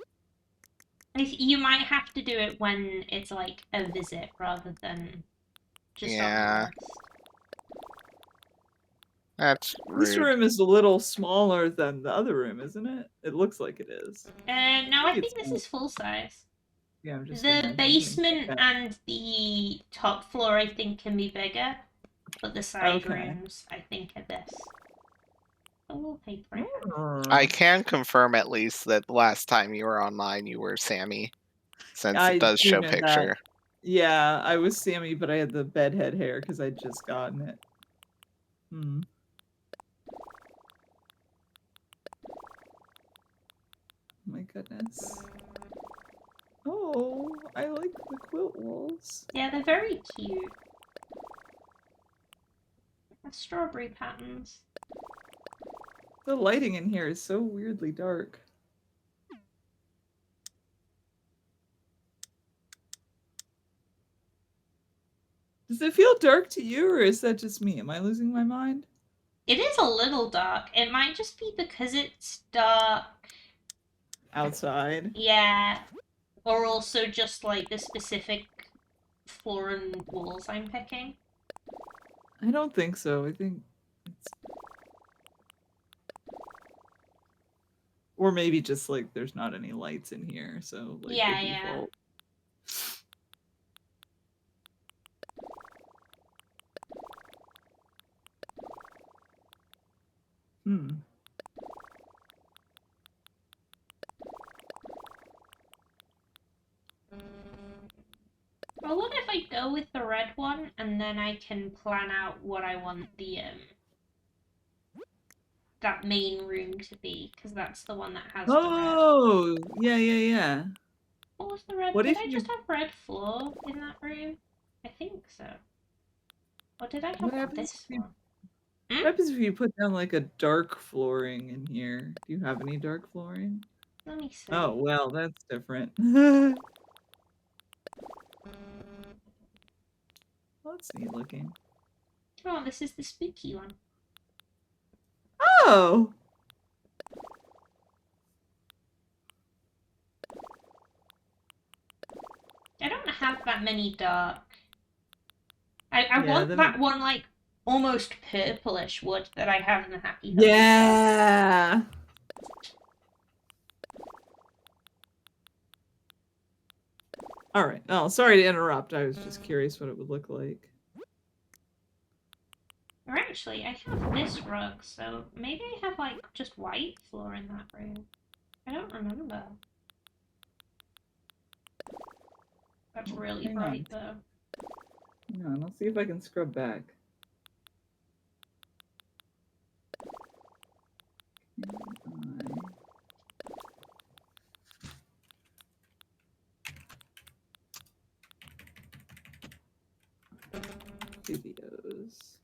You might have to do it when it's like a visit rather than just on the list. That's rude. This room is a little smaller than the other room, isn't it? It looks like it is. No, I think this is full size. Yeah, I'm just The basement and the top floor, I think, can be bigger, but the side rooms, I think, are this. The wallpaper. I can confirm at least that the last time you were online, you were Sammy, since it does show picture. That. Yeah, I was Sammy, but I had the bedhead hair because I'd just gotten it. My goodness. Oh, I like the quilt walls. Yeah, they're very cute. The strawberry patterns. The lighting in here is so weirdly dark. Does it feel dark to you, or is that just me? Am I losing my mind? It is a little dark. It might just be because it's dark outside. Yeah. Or also just like the specific floor and walls I'm picking? I don't think so. I think it's... Or maybe just like there's not any lights in here, so like Yeah, the yeah. default. Hmm. Well, what if I go with the red one and then I can plan out what I want the that main room to be, because that's the one that has the red. Oh, yeah, yeah, yeah. What was the red? What Did if I you... just have red floor in that room? I think so. Or did I What have happens this if you... one? What happens if you put down like a dark flooring in here? Do you have any dark flooring? Let me see. Oh, well, that's different. Well, that's neat looking. Oh, this is the spooky one. Oh! I don't have that many dark. I Yeah, want that one like almost purplish wood that I have in the Happy Home. Yeah! Alright. Oh, sorry to interrupt. I was just curious what it would look like. Or actually, I have this rug, so maybe I have like just white floor in that room. I don't remember. That's really Hang bright on. though. Hang on, I'll see if I can scrub back. Studios.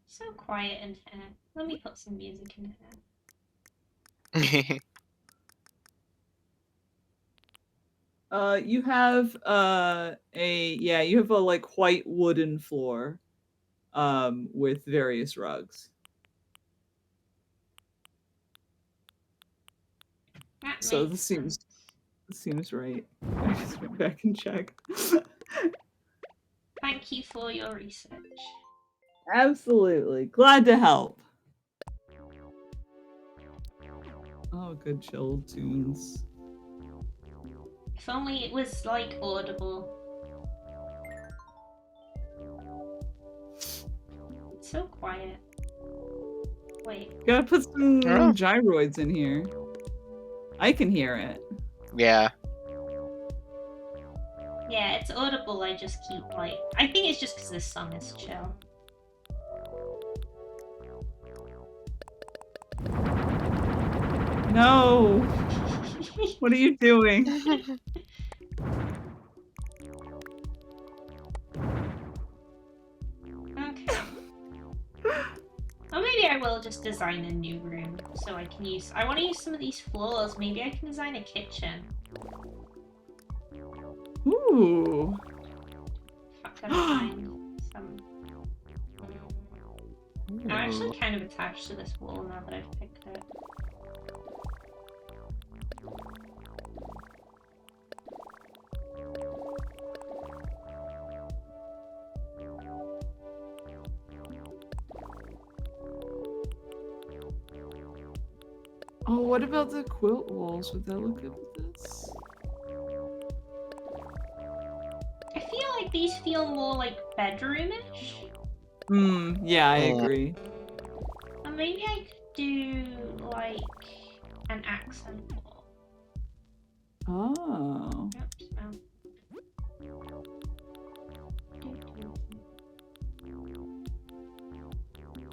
So quiet in here. Let me put some music in here. You have you have a like white wooden floor with various rugs. That So makes this seems right. I just went back and checked. Thank you for your research. Absolutely. Glad to help. Oh, good chill tunes. If only it was like audible. It's so quiet. Wait. Gotta put some gyroids in here. I can hear it. Yeah. Yeah, it's audible, I just keep like... I think it's just because this song is chill. No! What are you doing? Okay. Well, maybe I will just design a new room so I can use... I want to use some of these floors. Maybe I can design a kitchen. Ooh. I've got to find some... I'm actually kind of attached to this wall now that I've picked it. Oh, what about the quilt walls? Would that look good with this? I feel like these feel more like bedroom-ish. Yeah, I agree. Or maybe I could do like an accent wall. Oh. Oops, no.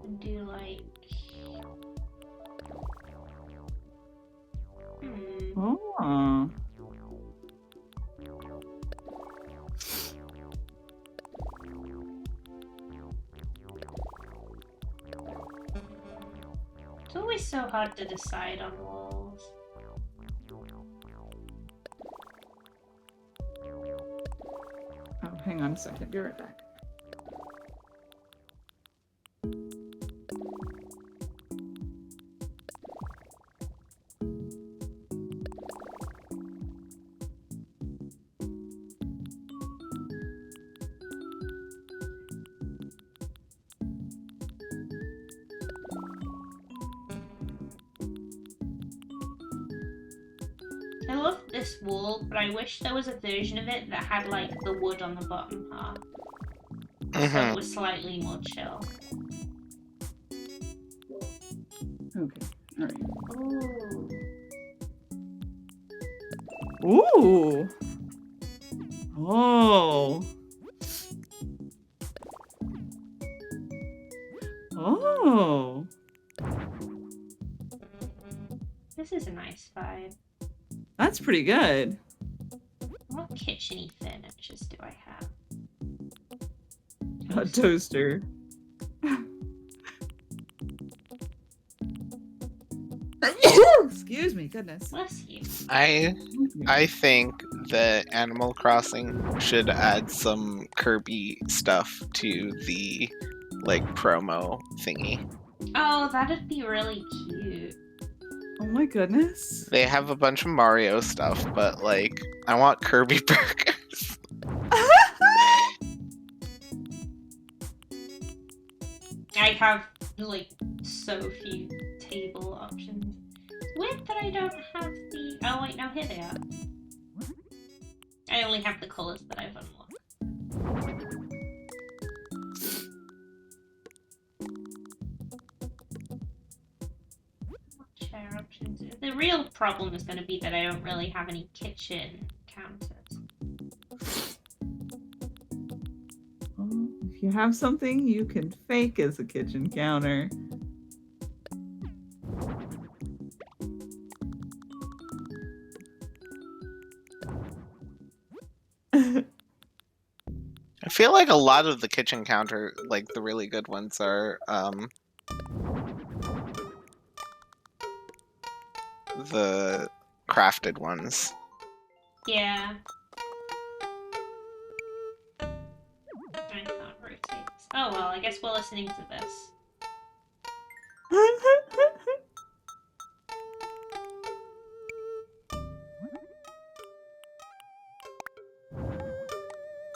And do like... Oh. always so hard to decide on walls. Oh, hang on a second. Be right back. I love this wall, but I wish there was a version of it that had like the wood on the bottom half. So it was slightly more chill. Okay. Alright. Ooh. Ooh. Oh. Oh. This is a nice vibe. That's pretty good. What kitchen-y furnitures do I have? A toaster. Excuse me, goodness. Bless you. I think that Animal Crossing should add some Kirby stuff to the like promo thingy. Oh, that'd be really cute. Oh my goodness. They have a bunch of Mario stuff, but like I want Kirby burgers. I have like so few table options. Weird that I don't have the. Oh wait, no, here they are. I only have the colors that I've unlocked. What chair options? The real problem is going to be that I don't really have any kitchen counters. Well, if you have something you can fake as a kitchen counter. I feel like a lot of the kitchen counter, like the really good ones, are the crafted ones. Yeah. I can't rotate this. Oh well, I guess we're listening to this.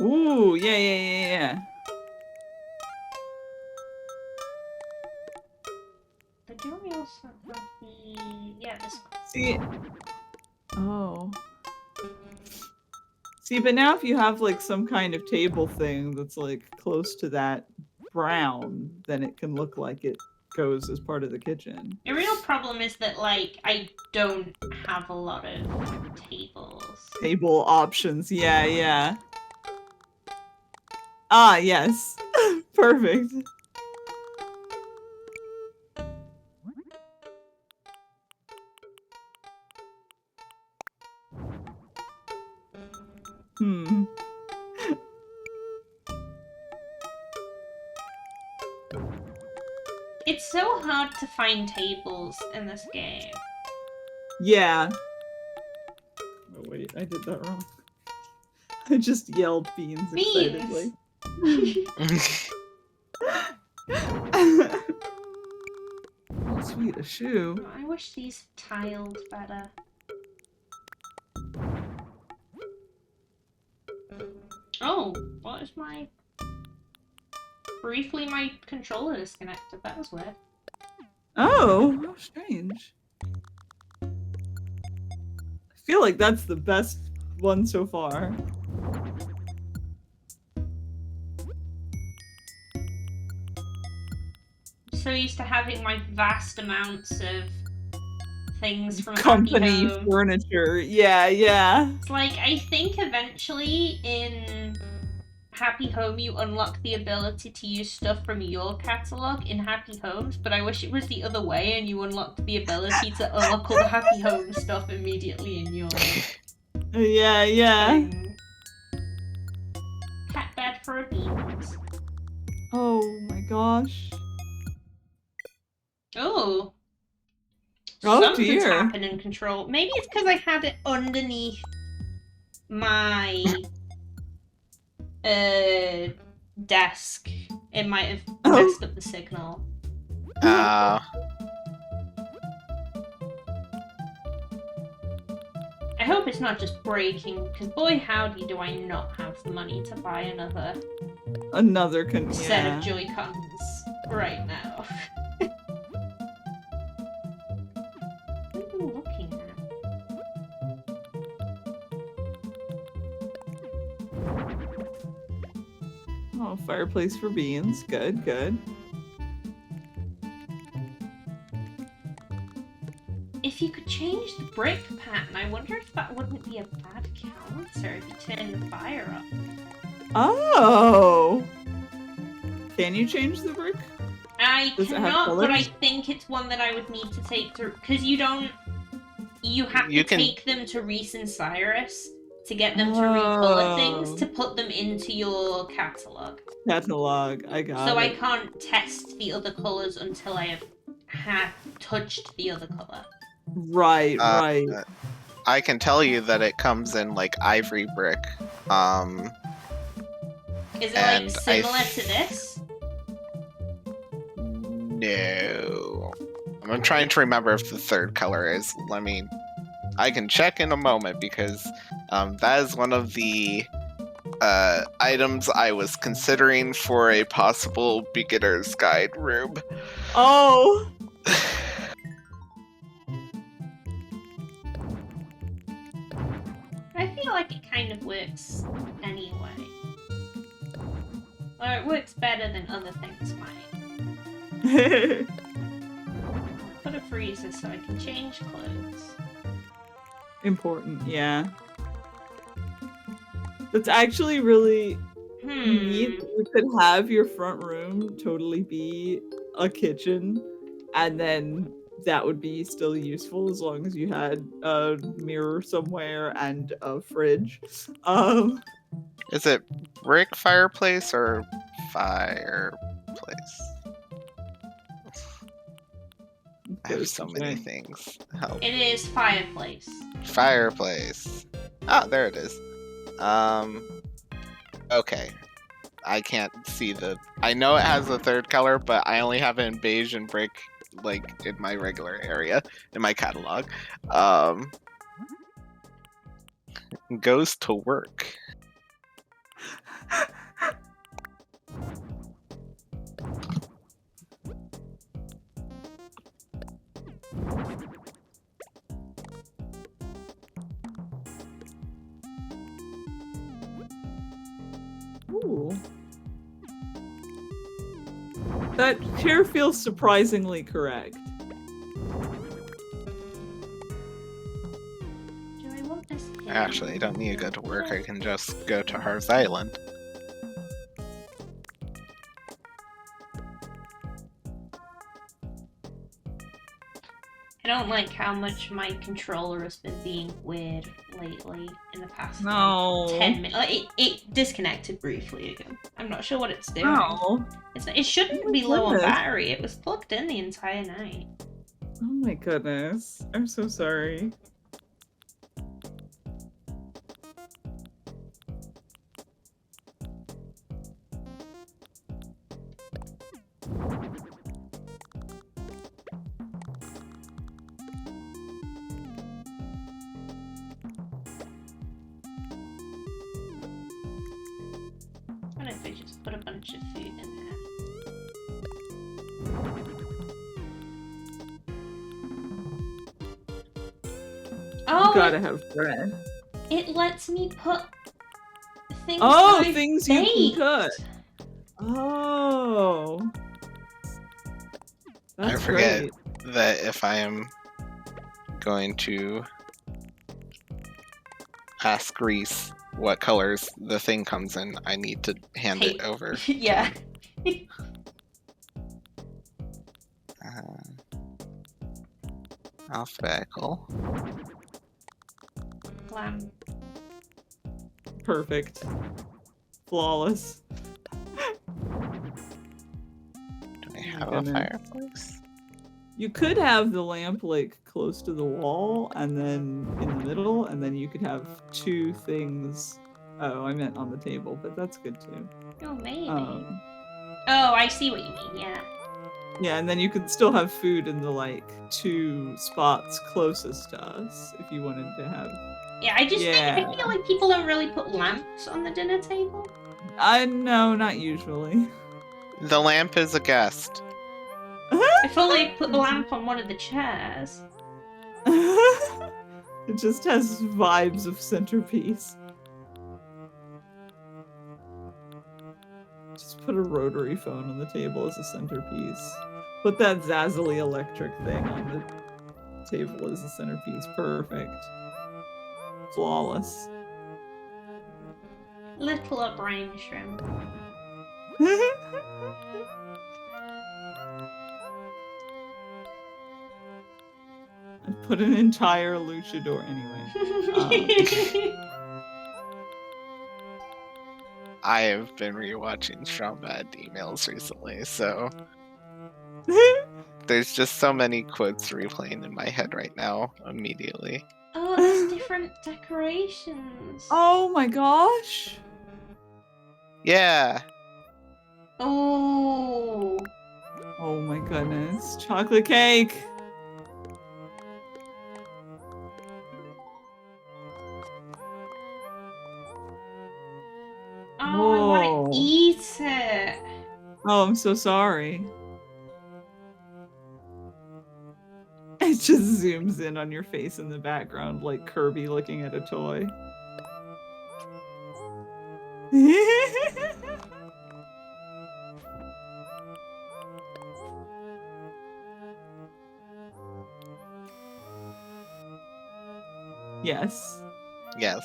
Ooh, yeah. But do we also have the... Yeah, this one. See, oh. See, but now if you have like some kind of table thing that's like close to that brown, then it can look like it goes as part of the kitchen. The real problem is that, like, I don't have a lot of tables. Table options, yeah. Ah, yes. Perfect. It's so hard to find tables in this game. Yeah. Oh wait, I did that wrong. I just yelled beans excitedly. Oh, sweet, a shoe. Oh, I wish these tiled better. Oh, what is my... Briefly, my controller disconnected. That was weird. Oh, how strange. I feel like that's the best one so far. So used to having my vast amounts of things from Company Happy Home. furniture. Yeah. It's like, I think eventually in Happy Home you unlock the ability to use stuff from your catalogue in Happy Homes, but I wish it was the other way and you unlocked the ability to unlock all the Happy Home stuff immediately in your Yeah. thing. Cat bed for a beans. Oh my gosh. Oh, Oh, Something's dear. happened in control. Maybe it's because I had it underneath my desk. It might have messed up the signal. Uh, I hope it's not just breaking, because boy howdy do I not have the money to buy another set of Joy-Cons right now. What are you looking at? Oh, fireplace for beans. Good, good. If you could change the brick pattern, I wonder if that wouldn't be a bad counter if you turn the fire up. Oh! Can you change the brick? I Does it have cannot, but I colors? think it's one that I would need to take through, because you don't... You have You to can- take them to Reese and Cyrus to get them to recolor things to put them into your catalogue. Catalog, I got So it. I can't test the other colours until I have touched the other colour. Right, right. I can tell you that it comes in like ivory brick. Is it And like similar to this? No. I'm trying to remember if the third color is. I can check in a moment because that is one of the items I was considering for a possible beginner's guide room. Oh! I feel like it kind of works anyway. Or it works better than other things might. Put a freezer so I can change clothes. Important, yeah. That's actually really neat. You could have your front room totally be a kitchen, and then that would be still useful as long as you had a mirror somewhere and a fridge. Is it brick fireplace or fireplace? I have so many things. Help. It is fireplace. Fireplace. Oh, there it is. Okay. I can't see I know it has the third color, but I only have it in beige and brick, like, in my regular area, in my catalog. Goes to work. Ooh. That chair feels surprisingly correct. Do I want this here? Actually, I don't need to go to work. I can just go to Harv's Island. I don't like how much my controller has been being weird lately in the past No. 10 minutes. Like, it disconnected briefly again. I'm not sure what it's doing. No. It shouldn't be low on battery. It was plugged in the entire night. Oh my goodness. I'm so sorry. What if I just put a bunch of food in there? Oh, You gotta have bread. it lets me put things Oh, I've things baked. you can cut. Oh. That's I forget great. that if I am going to ask Reese what colors the thing comes in, I need to hand it over. Yeah. Alphabetical. Lamb. Perfect. Flawless. Do I have a goodness. fireplace? You could have the lamp like close to the wall and then in the middle, and then you could have two things. Oh, I meant on the table, but that's good too. Oh, maybe. Um, Oh, I see what you mean, yeah. yeah, and then you could still have food in the like two spots closest to us if you wanted to have. Yeah, I just think, I Yeah. feel like people don't really put lamps on the dinner table. No, not usually. The lamp is a guest. If only I put the lamp on one of the chairs. It just has vibes of centerpiece. Just put a rotary phone on the table as a centerpiece. Put that Zazzily electric thing on the table as a centerpiece. Perfect. Flawless. Little up brain shrimp. I put an entire luchador anyway. I have been rewatching Strong Bad emails recently, so there's just so many quotes replaying in my head right now immediately. Oh, there's different decorations. Oh my gosh. Yeah. Oh. Oh my goodness. Chocolate cake. Oh, I want to eat it. Oh, I'm so sorry. It just zooms in on your face in the background like Kirby looking at a toy. Yes. Yes.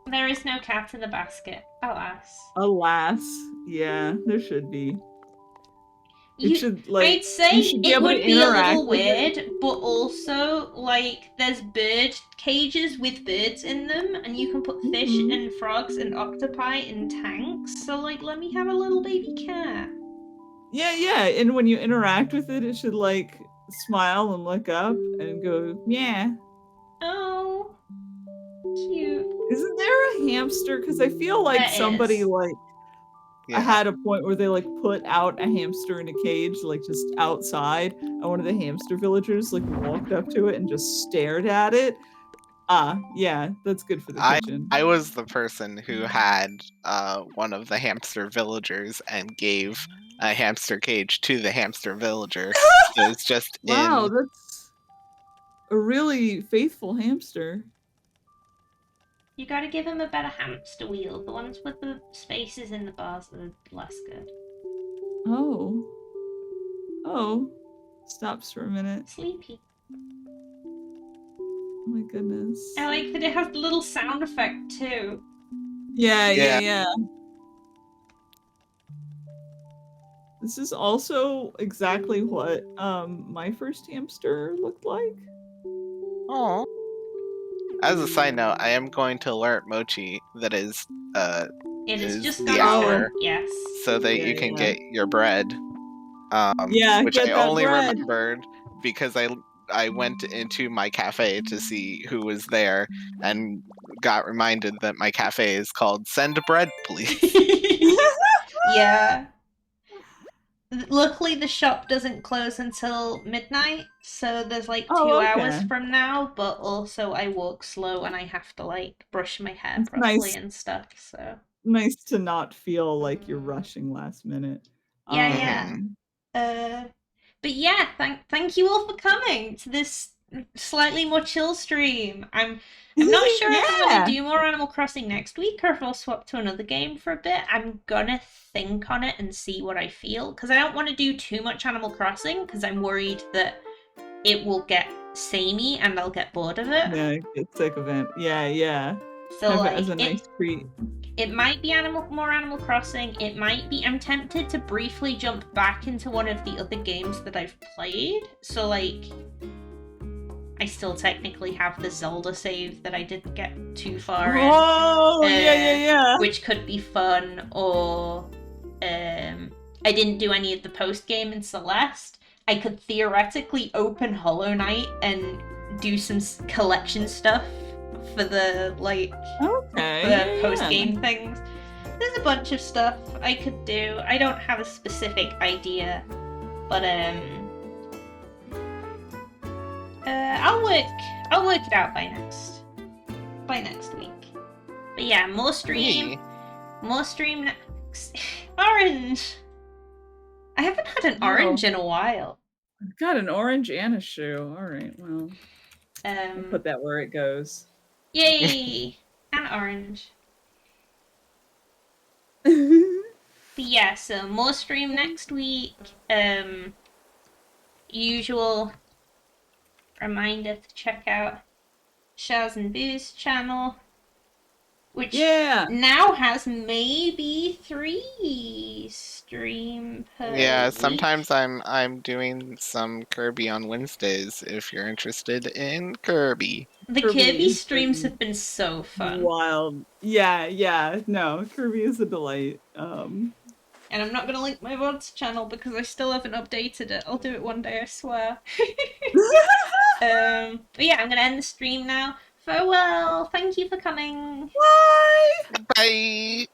There is no cat in the basket, alas. Alas. Yeah, there should be. You, should, like, I'd say you should be it able would to be a interact little with weird, it. but also, like, there's bird cages with birds in them, and you can put fish and frogs and octopi in tanks, so, like, let me have a little baby cat. Yeah, and when you interact with it, it should, like, smile and look up and go, yeah. Oh, cute. Isn't there a hamster? Because I feel like somebody, like, had a point where they, like, put out a hamster in a cage, like, just outside, and one of the hamster villagers, like, walked up to it and just stared at it. Yeah, that's good for the kitchen. I was the person who had one of the hamster villagers and gave a hamster cage to the hamster villager. So it's just Wow, that's a really faithful hamster. You gotta give him a better hamster wheel. The ones with the spaces in the bars are less good. Oh. Stops for a minute. Sleepy. Oh my goodness. I like that it has the little sound effect too. Yeah. This is also exactly what my first hamster looked like. Oh. As a side note, I am going to alert Mochi that it is just the hour. Yes. So that you can get your bread. Which get I that only bread. remembered because I went into my cafe to see who was there and got reminded that my cafe is called Send Bread Please. Yeah. Luckily, the shop doesn't close until midnight, so there's like 2 hours from now, but also I walk slow and I have to like brush my hair properly and stuff, so. Nice to not feel like you're rushing last minute. Yeah. But yeah, thank you all for coming to this slightly more chill stream. I'm not sure if I'm gonna do more Animal Crossing next week or if I'll swap to another game for a bit. I'm gonna think on it and see what I feel, because I don't want to do too much Animal Crossing because I'm worried that it will get samey and I'll get bored of it. Yeah, get sick of it. Yeah. So Have like it as a nice treat. it might be more Animal Crossing. It might be. I'm tempted to briefly jump back into one of the other games that I've played. So like, I still technically have the Zelda save that I didn't get too far in. Oh, yeah. Which could be fun. Or I didn't do any of the post game in Celeste. I could theoretically open Hollow Knight and do some collection stuff for the like the post game things. There's a bunch of stuff I could do. I don't have a specific idea, but I'll work it out by next week. But yeah, more stream next. Orange. I haven't had an orange in a while. I've got an orange and a shoe. All right, well, I'll put that where it goes. Yay! And orange. But yeah, so more stream next week. Usual reminder to check out Shaz and Boo's channel, which now has maybe 3 stream per week. Sometimes I'm doing some Kirby on Wednesdays if you're interested in Kirby. The Kirby streams have been so fun. Wild. Yeah. No, Kirby is a delight. And I'm not going to link my VODs channel because I still haven't updated it. I'll do it one day, I swear. But yeah, I'm going to end the stream now. Farewell. Thank you for coming. Bye. Bye.